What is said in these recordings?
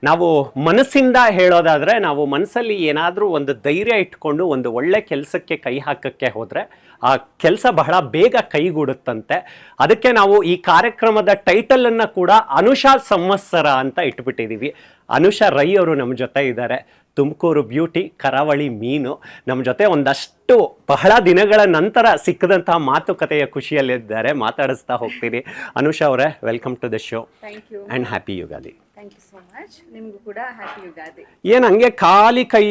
ನಾವು ಮನಸ್ಸಿಂದ ಹೇಳೋದಾದ್ರೆ ನಾವು ಮನಸ್ಸಲ್ಲಿ ಏನಾದರೂ ಒಂದು ಧೈರ್ಯ ಇಟ್ಕೊಂಡು ಒಂದು ಒಳ್ಳೆ ಕೆಲಸಕ್ಕೆ ಕೈ ಹಾಕಕ್ಕೆ ಹೋದ್ರೆ ಆ ಕೆಲಸ ಬಹಳ ಬೇಗ ಕೈಗೂಡುತ್ತಂತೆ. ಅದಕ್ಕೆ ನಾವು ಈ ಕಾರ್ಯಕ್ರಮದ ಟೈಟಲ್ ಅನ್ನ ಕೂಡ ಅನುಷಾ ಸಂವತ್ಸರ ಅಂತ ಇಟ್ಬಿಟ್ಟಿದೀವಿ. ಅನುಷಾ ರೈ ಅವರು ನಮ್ಮ ಜೊತೆ ಇದ್ದಾರೆ. ತುಮಕೂರು ಬ್ಯೂಟಿ, ಕರಾವಳಿ ಮೀನು. ನಮ್ಮ ಜೊತೆ ಒಂದಷ್ಟು ಬಹಳ ದಿನಗಳ ನಂತರ ಸಿಕ್ಕದಂತಹ ಮಾತುಕತೆಯ ಖುಷಿಯಲ್ಲಿದ್ದಾರೆ. ಮಾತಾಡಿಸ್ತಾ ಹೋಗ್ತೀನಿ. ಅನುಷಾ ಅವರೇ, welcome to the show and happy Ugadi. Thank you so much. ನಿಮಗೂ ಕೂಡ ಹ್ಯಾಪಿ ಯುಗಾದಿ. ಏನು ಹಂಗೆ ಖಾಲಿ ಕೈ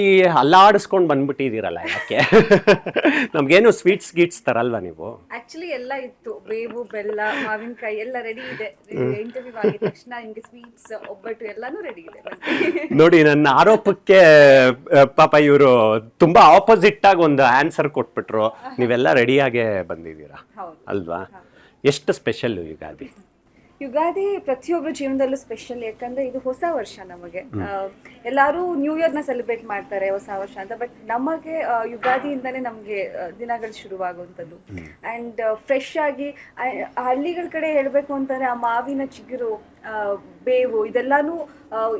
ಅಲ್ಲಾಡಿಸ್ಕೊಂಡು ಬಂದ್ಬಿಟ್ಟಿದ್ದೀರಲ್ಲ, ಯಾಕೆ? ನಮ್ಗೇನು ಸ್ವೀಟ್ಸ್ ಗೀಟ್ಸ್ ತರಲ್ವಾ ನೀವು? ಆಕ್ಚುಲಿ ಎಲ್ಲ ಇತ್ತು, ಬೇವು ಬೆಲ್ಲ ಮಾವಿನಕಾಯಿ ಎಲ್ಲ ರೆಡಿ ಇದೆ. ಇಂಟರ್ವ್ಯೂ ಆಗಿದ ತಕ್ಷಣ ನಿಮಗೆ ಸ್ವೀಟ್ಸ್ ಒಬ್ಬಟ್ಟು ಎಲ್ಲಾನು ರೆಡಿ ಇದೆ. ನೋಡಿ, ನನ್ನ ಆರೋಪಕ್ಕೆ ಪಾಪ ಇವರು ತುಂಬಾ ಆಪೋಸಿಟ್ ಆಗಿ ಒಂದು ಆನ್ಸರ್ ಕೊಟ್ಬಿಟ್ರು. ನೀವೆಲ್ಲ ರೆಡಿಯಾಗೆ ಬಂದಿದ್ದೀರಾ ಅಲ್ವಾ? ಎಷ್ಟು ಸ್ಪೆಷಲ್ ಯುಗಾದಿ? ಯುಗಾದಿ ಪ್ರತಿಯೊಬ್ಬರ ಜೀವನದಲ್ಲೂ ಸ್ಪೆಷಲ್, ಯಾಕಂದ್ರೆ ಇದು ಹೊಸ ವರ್ಷ ನಮಗೆ. ಎಲ್ಲರೂ ನ್ಯೂ ಇಯರ್ನ ಸೆಲೆಬ್ರೇಟ್ ಮಾಡ್ತಾರೆ ಹೊಸ ವರ್ಷ ಅಂತ, ಬಟ್ ನಮಗೆ ಯುಗಾದಿಯಿಂದನೇ ನಮಗೆ ದಿನಗಳು ಶುರುವಾಗುವಂಥದ್ದು. ಆ್ಯಂಡ್ ಫ್ರೆಶ್ ಆಗಿ ಹಳ್ಳಿಗಳ ಕಡೆ ಹೇಳಬೇಕು ಅಂತಂದ್ರೆ ಆ ಮಾವಿನ ಚಿಗುರು, ಬೇವು ಇದೆಲ್ಲಾನು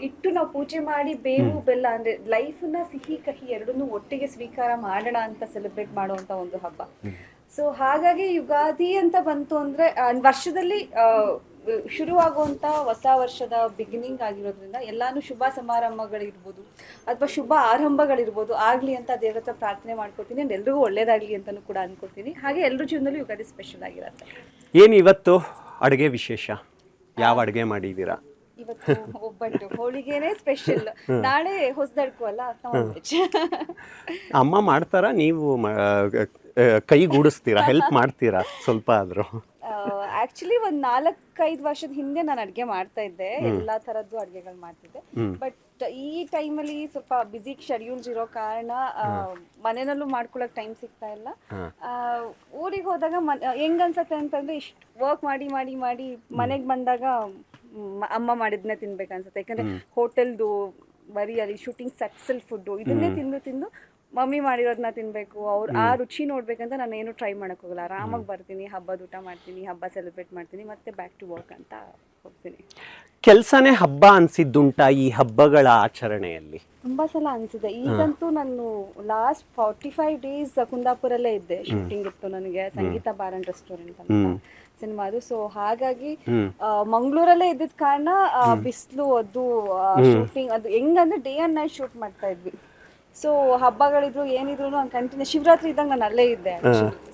ಇಟ್ಟು ನಾವು ಪೂಜೆ ಮಾಡಿ ಬೇವು ಬೆಲ್ಲ ಅಂದ್ರೆ ಲೈಫ್ನ ಸಿಹಿ ಕಹಿ ಎರಡನ್ನೂ ಒಟ್ಟಿಗೆ ಸ್ವೀಕಾರ ಮಾಡೋಣ ಅಂತ ಸೆಲೆಬ್ರೇಟ್ ಮಾಡುವಂತ ಒಂದು ಹಬ್ಬ. ಸೊ ಹಾಗಾಗಿ ಯುಗಾದಿ ಅಂತ ಬಂತು ಅಂದ್ರೆ ವರ್ಷದಲ್ಲಿ ಶುರುವಾಗುವಂತ ಹೊಸ ವರ್ಷದ ಬಿಗಿನಿಂಗ್ ಆಗಿರೋದ್ರಿಂದ ಎಲ್ಲಾನು ಶುಭ ಸಮಾರಂಭಗಳಿರ್ಬೋದು ಅಥವಾ ಶುಭ ಆರಂಭಗಳಿರ್ಬೋದು ಆಗ್ಲಿ ಅಂತ ದೇವ್ರ ಹತ್ರ ಪ್ರಾರ್ಥನೆ ಮಾಡ್ಕೊತೀನಿ. ಅಂಡ್ ಎಲ್ರಿಗೂ ಒಳ್ಳೇದಾಗ್ಲಿ ಅಂತಾನು ಕೂಡ ಅನ್ಕೋತೀನಿ. ಹಾಗೆ ಎಲ್ಲರ ಜೀವನದಲ್ಲೂ ಯುಗಾದಿ ಸ್ಪೆಷಲ್ ಆಗಿರುತ್ತೆ. ಏನು ಇವತ್ತು ಅಡುಗೆ ವಿಶೇಷ? ಯಾವ ಅಡುಗೆ ಮಾಡಿದ್ದೀರಾ? ಇವತ್ತು ಒಬ್ಬಟ್ಟು, ಹೋಳಿಗೆನೇ ಸ್ಪೆಷಲ್. ನಾಳೆ ಹೊಸದಡ್ಕು ಅಲ್ಲ, ಅಮ್ಮ ಮಾಡ್ತಾರಾ? ನೀವು ಕೈಗೂಡಿಸ್ತೀರಾ? ಹೆಲ್ಪ್ ಮಾಡ್ತೀರಾ ಸ್ವಲ್ಪ ಆದ್ರೂ? ಆಕ್ಚುಲಿ ಒಂದ್ 4-5 ವರ್ಷದ ಹಿಂದೆ ನಾನು ಅಡ್ಗೆ ಮಾಡ್ತಾ ಇದ್ದೆ, ಎಲ್ಲಾ ತರದ್ದು ಅಡ್ಗೆಗಳು ಮಾಡ್ತಿದ್ದೆ. ಬಟ್ ಈ ಟೈಮಲ್ಲಿ ಸ್ವಲ್ಪ ಬಿಸಿ ಶೆಡ್ಯೂಲ್ಸ್ ಇರೋ ಕಾರಣ ಮನೆಯಲ್ಲೂ ಮಾಡ್ಕೊಳಕ್ ಟೈಮ್ ಸಿಗ್ತಾ ಇಲ್ಲ. ಊರಿಗೆ ಹೋದಾಗ ಹೆಂಗ್ ಅನ್ಸತ್ತೆ ಅಂತಂದ್ರೆ ಇಷ್ಟು ವರ್ಕ್ ಮಾಡಿ ಮಾಡಿ ಮಾಡಿ ಮನೆಗೆ ಬಂದಾಗ ಅಮ್ಮ ಮಾಡಿದ್ನೇ ತಿನ್ಬೇಕನ್ಸುತ್ತೆ. ಯಾಕಂದ್ರೆ ಹೋಟೆಲ್ದು ಬರೀ ಅಲ್ಲಿ ಶೂಟಿಂಗ್ ಸೆಟ್ಸಲ್ ಫುಡ್ಡು ಇದನ್ನೇ ತಿಂದು ತಿಂದು ಮಮ್ಮಿ ಮಾಡಿರೋದನ್ನ ತಿನ್ಬೇಕು, ಅವ್ರು ಆ ರುಚಿ ನೋಡ್ಬೇಕಂತ ನಾನು ಏನು ಟ್ರೈ ಮಾಡಕ್ ಹೋಗಲ್ಲ. ಆರಾಮಾಗಿ ಬರ್ತೀನಿ, ಹಬ್ಬದ ಊಟ ಮಾಡ್ತೀನಿ, ಹಬ್ಬ ಸೆಲೆಬ್ರೇಟ್ ಮಾಡ್ತೀನಿ, ಮತ್ತೆ ಬ್ಯಾಕ್ ಟು ವರ್ಕ್ ಅಂತ ಹೋಗ್ತೀನಿ. ಕೆಲ್ಸನೇ ಹಬ್ಬ ಅನ್ಸಿದ್ದುಂಟಾ ಈ ಹಬ್ಬಗಳ ಆಚರಣೆಯಲ್ಲಿ? ತುಂಬಾ ಸಲ ಅನ್ಸಿದೆ. ಈಗಂತೂ ನಾನು ಲಾಸ್ಟ್ 45 ಡೇಸ್ ಕುಂದಾಪುರಲ್ಲೇ ಇದ್ದೆ. ಶೂಟಿಂಗ್ ಇತ್ತು ನನಗೆ, ಸಂಗೀತ ಬಾರ್ ಅಂಡ್ ರೆಸ್ಟೋರೆಂಟ್ ಅಂತ ಸಿನಿಮಾದು. ಸೊ ಹಾಗಾಗಿ ಮಂಗಳೂರಲ್ಲೇ ಇದ್ದಿದ್ ಕಾರಣ ಬಿಸಿಲು ಅದು ಶೂಟಿಂಗ್ ಅದು ಹೆಂಗಂದ್ರೆ ಡೇ ಅಂಡ್ ನೈಟ್ ಶೂಟ್ ಮಾಡ್ತಾ ಇದ್ವಿ. ಸೊ ಹಬ್ಬಗಳಿದ್ರು ಏನಿದ್ರು ನಾನು ಕಂಟಿನ್ಯೂ, ಶಿವರಾತ್ರಿ ಇದ್ದಂಗೆ ನಾನು ಅಲ್ಲೇ ಇದ್ದೆ.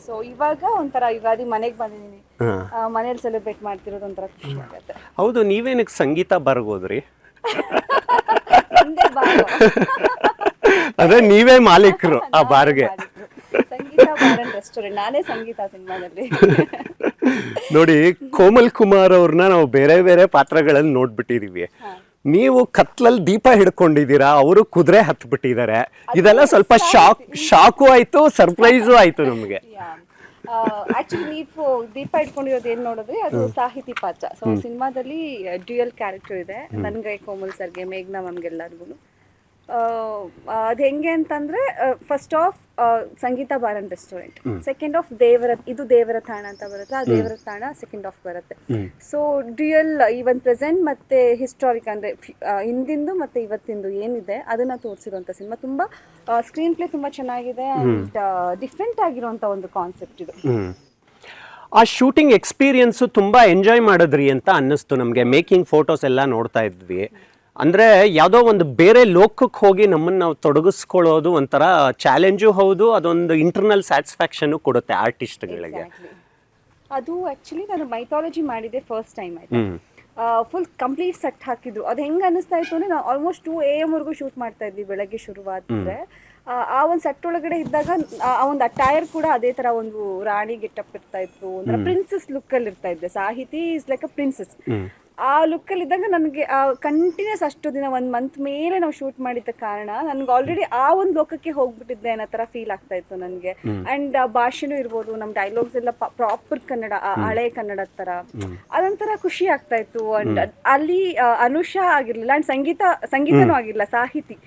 ಸೊ ಇವಾಗ ಒಂಥರ ಯುಗಾದಿ ಮನೆಗೆ ಬಂದಿದ್ದೀನಿ, ಮನೇಲಿ ಸೆಲೆಬ್ರೇಟ್ ಮಾಡ್ತಿರೋದು ಒಂಥರ ಖುಷಿ ಆಗುತ್ತೆ. ಹೌದು, ನೀವೇನಕ್ಕೆ ಸಂಗೀತ ಬರ್ಗೋದ್ರಿ? ಅದೇ ನೀವೇ ಮಾಲೀಕರು ಆ ಬಾರ್ಗೆ? ಸಂಗೀತ ಬಾರ್ ಅಂಡ್ ರೆಸ್ಟೋರೆಂಟ್, ನಾನೇ ಸಂಗೀತ ಸಿನಿಮಾದಲ್ಲಿ. ನೋಡಿ, ಕೋಮಲ್ ಕುಮಾರ್ ಅವ್ರನ್ನ ನಾವು ಬೇರೆ ಬೇರೆ ಪಾತ್ರಗಳಲ್ಲಿ ನೋಡ್ಬಿಟ್ಟಿದೀವಿ. ನೀವು ಕತ್ಲಲ್ಲಿ ದೀಪ ಹಿಡ್ಕೊಂಡಿದ್ದೀರಾ, ಅವರು ಕುದುರೆ ಹತ್ಬಿಟ್ಟಿದ್ದಾರೆ. ಇದೆಲ್ಲ ಸ್ವಲ್ಪ ಶಾಕು ಆಯ್ತು, ಸರ್ಪ್ರೈಸು ಆಯ್ತು ನಮ್ಗೆ. ಆಕ್ಚುಲಿ ನೀವು ದೀಪ ಇಟ್ಕೊಂಡಿರೋದು ಏನ್ ನೋಡಿದ್ರೆ ಅದು ಸಾಹಿತಿ ಪಾತ್ರ. ಸೊ ಸಿನಿಮಾದಲ್ಲಿ ಡ್ಯೂಯಲ್ ಕ್ಯಾರೆಕ್ಟರ್ ಇದೆ, ನನ್ಗೆ, ಕೋಮಲ್ ಸರ್ಗೆ, ಮೇಘ್ನಾ ಮ್ಯಾಮ್ಗೆಲ್ಲರಿಗೂ. ಅದು ಹೆಂಗೆ ಅಂತಂದ್ರೆ first half Sangeetha bar and restaurant, second half ಇದು ದೇವರ ತಾಣ ಅಂತ ಬರುತ್ತೆ, ಆ ದೇವರ ತಾಣ ಸೆಕೆಂಡ್ ಆಫ್ ಬರುತ್ತೆ. ಸೊ ಡ್ಯೂಯಲ್ ಈವನ್ ಪ್ರೆಸೆಂಟ್ ಮತ್ತೆ ಹಿಸ್ಟಾರಿಕ್ ಅಂದ್ರೆ ಹಿಂದಿಂದು ಮತ್ತೆ ಇವತ್ತಿಂದು ಏನಿದೆ ಅದನ್ನ ತೋರಿಸಿರುವಂತ ಸಿನಿಮಾ. ತುಂಬಾ ಸ್ಕ್ರೀನ್ ಪ್ಲೇ ತುಂಬಾ ಚೆನ್ನಾಗಿದೆ ಅಂಡ್ ಡಿಫ್ರೆಂಟ್ ಆಗಿರುವಂತ ಒಂದು ಕಾನ್ಸೆಪ್ಟ್ ಇದು. ಆ ಶೂಟಿಂಗ್ ಎಕ್ಸ್ಪೀರಿಯನ್ಸು ತುಂಬಾ ಎಂಜಾಯ್ ಮಾಡಿದ್ರಿ ಅಂತ ಅನ್ನಿಸ್ತು ನಮಗೆ. ಮೇಕಿಂಗ್ ಫೋಟೋಸ್ ಎಲ್ಲ ನೋಡ್ತಾ ಇದ್ವಿ. ಅಂದರೆ ಯಾವುದೋ ಒಂದು ಬೇರೆ ಲೋಕಕ್ಕೆ ಹೋಗಿ ನಮ್ಮನ್ನು ನಾವು ತೊಡಗಿಸ್ಕೊಳ್ಳೋದು ಒಂಥರ ಚಾಲೆಂಜು ಹೌದು, ಅದೊಂದು ಇಂಟರ್ನಲ್ ಸ್ಯಾಟಿಸ್ಫ್ಯಾಕ್ಷನ್ ಕೊಡುತ್ತೆ ಆರ್ಟಿಸ್ಟ್ಗಳಿಗೆ. ಅದು ಆ್ಯಕ್ಚುಲಿ ನಾನು ಮೈಥಾಲಜಿ ಮಾಡಿದ್ದೆ ಫಸ್ಟ್ ಟೈಮ್ ಆಯಿತು. ಫುಲ್ ಕಂಪ್ಲೀಟ್ ಸೆಟ್ ಹಾಕಿದ್ರು. ಅದು ಹೆಂಗೆ ಅನ್ನಿಸ್ತಾ ಇತ್ತು ಅಂದರೆ ನಾವು ಆಲ್ಮೋಸ್ಟ್ 2 AM ವರೆಗೂ ಶೂಟ್ ಮಾಡ್ತಾ ಇದ್ವಿ. ಬೆಳಗ್ಗೆ ಶುರುವಾದರೆ ಆ ಒಂದು ಸೆಟ್ ಒಳಗಡೆ ಇದ್ದಾಗ ಆ ಒಂದು ಅಟೈರ್ ಕೂಡ ಅದೇ ಥರ ಒಂದು ರಾಣಿ ಗೆಟಪ್ ಇರ್ತಾ ಇತ್ತು, ಒಂಥರ ಪ್ರಿನ್ಸಸ್ ಲುಕ್ಕಲ್ಲಿ ಇರ್ತಾ ಇದ್ದೆ. ಸಾಹಿತಿ ಇಸ್ ಲೈಕ್ ಅ ಪ್ರಿನ್ಸಸ್. ಆ ಲುಕ್ಕಲ್ಲಿ ಇದ್ದಾಗ ನನಗೆ ಕಂಟಿನ್ಯೂಸ್ ಅಷ್ಟು ದಿನ 1 ಮಂತ್ ಮೇಲೆ ನಾವು ಶೂಟ್ ಮಾಡಿದ್ದ ಕಾರಣ ನನಗೆ ಆಲ್ರೆಡಿ ಆ ಒಂದು ಲೋಕಕ್ಕೆ ಹೋಗ್ಬಿಟ್ಟಿದ್ದೆ ಅನ್ನೋ ಥರ ಫೀಲ್ ಆಗ್ತಾ ಇತ್ತು ನನಗೆ. ಆ್ಯಂಡ್ ಭಾಷೆನೂ ಇರ್ಬೋದು, ನಮ್ಮ ಡೈಲಾಗ್ಸ್ ಎಲ್ಲ ಪ್ರಾಪರ್ ಕನ್ನಡ, ಹಳೆ ಕನ್ನಡ ಥರ, ಅದೊಂಥರ ಖುಷಿ ಆಗ್ತಾ ಇತ್ತು. ಅಂಡ್ ಅಲ್ಲಿ ಅನುಷಾ ಆಗಿರ್ಲಿಲ್ಲ ಅಂಡ್ ಸಂಗೀತನೂ ಆಗಿರ್ಲಿಲ್ಲ, ಸಾಹಿತಿ.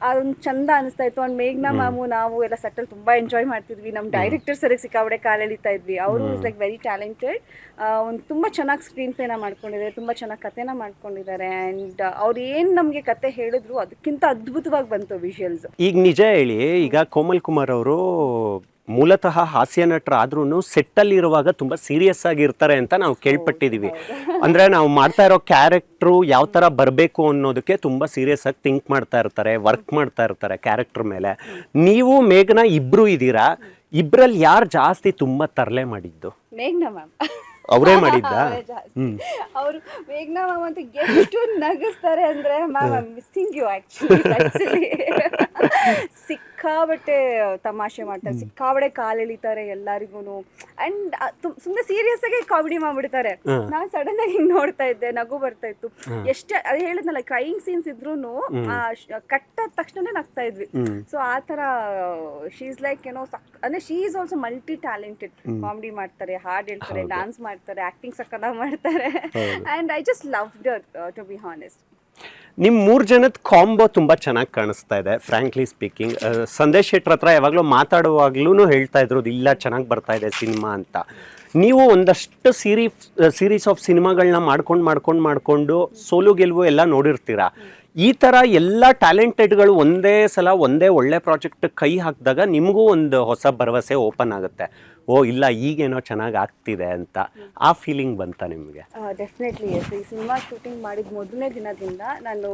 ಅದೊಂದು ಚಂದ ಅನಿಸ್ತಾ ಇತ್ತು. ಅಂಡ್ ಮೇಘ್ನಾ ಮ್ಯಾಮು ನಾವು ಎಲ್ಲ ಸೆಟ್ಟಲ್ಲಿ ತುಂಬಾ ಎಂಜಾಯ್ ಮಾಡ್ತಿದ್ವಿ. ನಮ್ಮ ಡೈರೆಕ್ಟರ್ ಸರಿಗೆ ಸಿಕ್ಕಾಬಡೆ ಕಾಲೆಳಿತಾ ಇದ್ವಿ. ಅವರು ಇಸ್ ಲೈಕ್ ವೆರಿ ಟ್ಯಾಲೆಂಟೆಡ್. ಒಂದು ತುಂಬ ಚೆನ್ನಾಗಿ ಸ್ಕ್ರೀನ್ ಪ್ಲೇನ ಮಾಡ್ಕೊಂಡಿದ್ದಾರೆ, ತುಂಬ ಚೆನ್ನಾಗಿ ಕತೆನ ಮಾಡ್ಕೊಂಡಿದ್ದಾರೆ. ಆ್ಯಂಡ್ ಅವ್ರು ಏನು ನಮಗೆ ಕತೆ ಹೇಳಿದ್ರು ಅದಕ್ಕಿಂತ ಅದ್ಭುತವಾಗಿ ಬಂತು ವಿಷುವಲ್ಸ್. ಈಗ ನಿಜ ಹೇಳಿ, ಈಗ ಕೋಮಲ್ ಕುಮಾರ್ ಅವರು ಮೂಲತಃ ಹಾಸ್ಯ ನಟರಾದ್ರೂ ಸೆಟ್ಟಲ್ಲಿ ಇರುವಾಗ ತುಂಬಾ ಸೀರಿಯಸ್ ಆಗಿರ್ತಾರೆ ಅಂತ ನಾವು ಕೇಳ್ಪಟ್ಟಿದೀವಿ. ಅಂದ್ರೆ ನಾವು ಮಾಡ್ತಾ ಇರೋ ಕ್ಯಾರೆಕ್ಟ್ರು ಯಾವ ತರ ಬರಬೇಕು ಅನ್ನೋದಕ್ಕೆ ತುಂಬಾ ಸೀರಿಯಸ್ ಆಗಿ ಥಿಂಕ್ ಮಾಡ್ತಾ ಇರ್ತಾರೆ, ವರ್ಕ್ ಮಾಡ್ತಾ ಇರ್ತಾರೆ ಕ್ಯಾರೆಕ್ಟರ್ ಮೇಲೆ. ನೀವು ಮೇಘನಾ ಇಬ್ರು ಇದ್ದೀರಾ, ಇಬ್ರಲ್ಲಿ ಯಾರು ಜಾಸ್ತಿ ತುಂಬಾ ತರಲೆ ಮಾಡಿದ್ದು? ಮೇಘನಾ ಮ್ಯಾಮ್ ಅವರೇ ಮಾಡಿದ್ದ? ಅವರು ಮೇಘನಾ ಮ್ಯಾಮ್ ಅಂತ ಎಷ್ಟು ನಗಿಸ್ತಾರೆ ಅಂದ್ರೆ ma'am I missing you actually. ಸಿಕ್ಕಾಬಟ್ಟೆ ತಮಾಷೆ ಮಾಡ್ತಾರೆ, ಸಿಕ್ಕಾಬಟ್ಟೆ ಕಾಲು ಎಳಿತಾರೆ ಎಲ್ಲರಿಗೂ. ಅಂಡ್ ಸುಮ್ಮನೆ ಸೀರಿಯಸ್ ಆಗಿ ಕಾಮಿಡಿ ಮಾಡ್ಬಿಡ್ತಾರೆ. ನಾನು ಸಡನ್ ಆಗಿ ಹಿಂಗ್ ನೋಡ್ತಾ ಇದ್ದೆ, ನಗು ಬರ್ತಾ ಇತ್ತು. ಎಷ್ಟೇ ಅದು ಹೇಳಿದ್ನಲ್ಲ, ಕ್ರೈಯಿಂಗ್ ಸೀನ್ಸ್ ಇದ್ರೂನು ಕಟ್ಟ ತಕ್ಷಣ ನಗ್ತಾ ಇದ್ವಿ. ಸೊ ಆ ತರ ಶೀ ಇಸ್ ಲೈಕ್ ಏನೋ ಅಂದ್ರೆ she is also multi talented. Comedy ಮಾಡ್ತಾರೆ, ಹಾಡ್ ಹೇಳ್ತಾರೆ, ಡಾನ್ಸ್ ಮಾಡ್ತಾರೆ, ಆಕ್ಟಿಂಗ್ ಸಕ್ಕತ್ತಾಗಿ ಮಾಡ್ತಾರೆ. And I just loved her to be honest. ನಿಮ್ 3 ಜನದ ಕಾಂಬೋ ತುಂಬಾ ಚೆನ್ನಾಗಿ ಕಾಣಿಸ್ತಾ ಇದೆ ಫ್ರಾಂಕ್ಲಿ ಸ್ಪೀಕಿಂಗ್. ಸಂದೇಶ್ ಶೆಟ್ಟರ್ ಹತ್ರ ಯಾವಾಗಲೂ ಮಾತಾಡುವಾಗ್ಲೂ ಹೇಳ್ತಾ ಇದ್ರು ಇಲ್ಲ ಚೆನ್ನಾಗಿ ಬರ್ತಾ ಇದೆ ಸಿನಿಮಾ ಅಂತ. ನೀವು ಒಂದಷ್ಟು ಸೀರೀಸ್ ಆಫ್ ಸಿನಿಮಾಗಳನ್ನ ಮಾಡ್ಕೊಂಡು ಸೋಲು ಗೆಲುವು ಎಲ್ಲ ನೋಡಿರ್ತೀರಾ. ಈ ಥರ ಎಲ್ಲ ಟ್ಯಾಲೆಂಟೆಡ್ಗಳು ಒಂದೇ ಸಲ ಒಂದೇ ಒಳ್ಳೆ ಪ್ರಾಜೆಕ್ಟ್ ಕೈ ಹಾಕಿದಾಗ ನಿಮಗೂ ಒಂದು ಹೊಸ ಭರವಸೆ ಓಪನ್ ಆಗುತ್ತೆ. ಓ ಇಲ್ಲ ಈಗೇನೋ ಚೆನ್ನಾಗಿ ಆಗ್ತಿದೆ ಅಂತ ಆ ಫೀಲಿಂಗ್ ಬಂತ ನಿಮಗೆ? Definitely yes. ಈ ಸಿನಿಮಾ ಶೂಟಿಂಗ್ ಮಾಡಿದ ಮೊದಲನೇ ದಿನದಿಂದ ನಾನು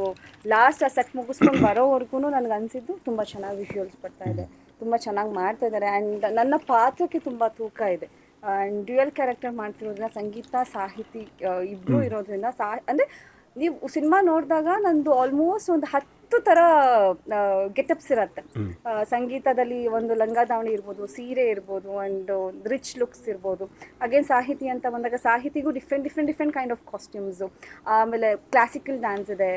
ಲಾಸ್ಟ್ ಆ ಸೆಟ್ ಮುಗಿಸ್ಕೊಂಡು ಬರೋವರೆಗೂ ನನಗೆ ಅನಿಸಿದ್ದು ತುಂಬ ಚೆನ್ನಾಗಿ ವಿಷುವಲ್ಸ್ ಬರ್ತಾ ಇದೆ, ತುಂಬ ಚೆನ್ನಾಗಿ ಮಾಡ್ತಾ ಇದ್ದಾರೆ. ಆ್ಯಂಡ್ ನನ್ನ ಪಾತ್ರಕ್ಕೆ ತುಂಬ ತೂಕ ಇದೆ. ಆ್ಯಂಡ್ ಡ್ಯುಯಲ್ ಕ್ಯಾರೆಕ್ಟರ್ ಮಾಡ್ತಿರೋದ್ರಿಂದ ಸಂಗೀತ ಸಾಹಿತಿ ಇಬ್ಬರು ಇರೋದ್ರಿಂದ ಅಂದರೆ ನೀವು ಸಿನಿಮಾ ನೋಡಿದಾಗ ನಂದು ಆಲ್ಮೋಸ್ಟ್ ಒಂದು 10 ಥರ ಗೆಟಪ್ಸ್ ಇರುತ್ತೆ. ಸಂಗೀತದಲ್ಲಿ ಒಂದು ಲಂಗ ದಾವಣಿ ಇರ್ಬೋದು, ಸೀರೆ ಇರ್ಬೋದು, ಆ್ಯಂಡ್ ರಿಚ್ ಲುಕ್ಸ್ ಇರ್ಬೋದು. ಅಗೇನ್ ಸಾಹಿತಿ ಅಂತ ಬಂದಾಗ ಸಾಹಿತಿಗೂ ಡಿಫ್ರೆಂಟ್ ಕೈಂಡ್ ಆಫ್ ಕಾಸ್ಟ್ಯೂಮ್ಸು. ಆಮೇಲೆ ಕ್ಲಾಸಿಕಲ್ ಡ್ಯಾನ್ಸ್ ಇದೆ.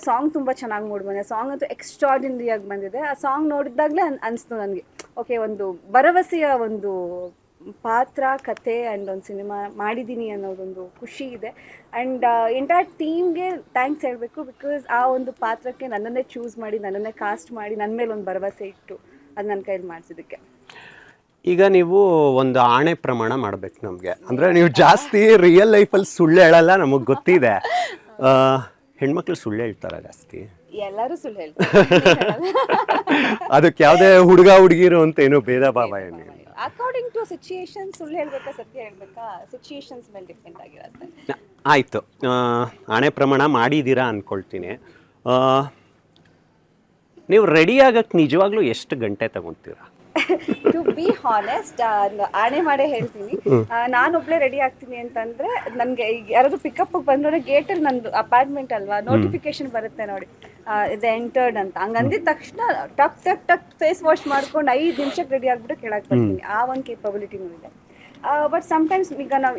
ಸಾಂಗ್ ತುಂಬ ಚೆನ್ನಾಗಿ ಮೂಡಿ ಬಂದಿದೆ. ಸಾಂಗ್ ಅಂತೂ ಎಕ್ಸ್ಟ್ರಾರ್ಡಿನರಿಯಾಗಿ ಬಂದಿದೆ. ಆ ಸಾಂಗ್ ನೋಡಿದಾಗಲೇ ಅನಿಸ್ತು ನನಗೆ ಓಕೆ ಒಂದು ಭರವಸೆಯ ಒಂದು ಪಾತ್ರ, ಕತೆ ಆ್ಯಂಡ್ ಒಂದು ಸಿನಿಮಾ ಮಾಡಿದ್ದೀನಿ ಅನ್ನೋದೊಂದು ಖುಷಿ ಇದೆ. ಆ್ಯಂಡ್ ಎಂಟೈರ್ ಟೀಮ್ಗೆ ಥ್ಯಾಂಕ್ಸ್ ಹೇಳಬೇಕು. ಬಿಕಾಸ್ ಆ ಒಂದು ಪಾತ್ರಕ್ಕೆ ನನ್ನನ್ನೇ ಚೂಸ್ ಮಾಡಿ, ನನ್ನನ್ನೇ ಕಾಸ್ಟ್ ಮಾಡಿ, ನನ್ನ ಮೇಲೆ ಒಂದು ಭರವಸೆ ಇಟ್ಟು ಅದು ನನ್ನ ಕೈಯಲ್ಲಿ ಮಾಡಿಸಿದ್ದಕ್ಕೆ. ಈಗ ನೀವು ಒಂದು ಆಣೆ ಪ್ರಮಾಣ ಮಾಡ್ಬೇಕು ನಮಗೆ. ಅಂದರೆ ನೀವು ಜಾಸ್ತಿ ರಿಯಲ್ ಲೈಫಲ್ಲಿ ಸುಳ್ಳು ಹೇಳಲ್ಲ, ನಮಗೆ ಗೊತ್ತಿದೆ. ಹೆಣ್ಮಕ್ಳು ಸುಳ್ಳು ಹೇಳ್ತಾರೆ ಜಾಸ್ತಿ? ಎಲ್ಲರೂ ಸುಳ್ಳು ಹೇಳ್ತಾರೆ. ಅದಕ್ಕೆ ಯಾವುದೇ ಹುಡುಗ ಹುಡುಗಿರು ಅಂತ ಏನೋ ಭೇದ ಭಾವ ಏನಿಲ್ಲ. ಅಕಾರ್ಡಿಂಗ್ ಟು ಸಿಚುಯೇಷನ್ ಸುಳ್ಳು ಹೇಳ್ಬೇಕಾ ಸತ್ಯ ಹೇಳ್ಬೇಕಾ ಸಿಚುಯೇಷನ್ಸ್ ಮೇಲೆ ಡಿಪೆಂಡ್ ಆಗಿರುತ್ತೆ. ಆಯಿತು, ಆಣೆ ಪ್ರಮಾಣ ಮಾಡಿದ್ದೀರಾ ಅಂದ್ಕೊಳ್ತೀನಿ. ನೀವು ರೆಡಿ ಆಗಕ್ಕೆ ನಿಜವಾಗ್ಲೂ ಎಷ್ಟು ಗಂಟೆ ತಗೊತೀರಾ? ಟು ಬಿ ಹಾನೆಸ್ಟ್ ಆಣೆ ಮಾಡೇ ಹೇಳ್ತೀನಿ, ನಾನೊಬ್ಳೆ ರೆಡಿ ಆಗ್ತೀನಿ ಅಂತಂದ್ರೆ ನನಗೆ ಈಗ ಯಾರಾದ್ರು ಪಿಕಪ್ ಬಂದ್ರೆ ಗೇಟಲ್ಲಿ ನಂದು ಅಪಾರ್ಟ್ಮೆಂಟ್ ಅಲ್ವಾ, ನೋಟಿಫಿಕೇಶನ್ ಬರುತ್ತೆ ನೋಡಿ ಇದು ಎಂಟರ್ಡ್ ಅಂತ. ಹಂಗಂದಿದ ತಕ್ಷಣ ಟಕ್ ಫೇಸ್ ವಾಶ್ ಮಾಡ್ಕೊಂಡು 5 ನಿಮಿಷಕ್ಕೆ ರೆಡಿ ಆಗ್ಬಿಟ್ಟು ಕೆಳಗೆ ಬರ್ತೀನಿ. ಆ ಒಂದು ಕೇಪಬಿಲಿಟಿನೂ ಇದೆ. ಬಟ್ ಸಮ್ಟೈಮ್ಸ್ ಈಗ ನಾವು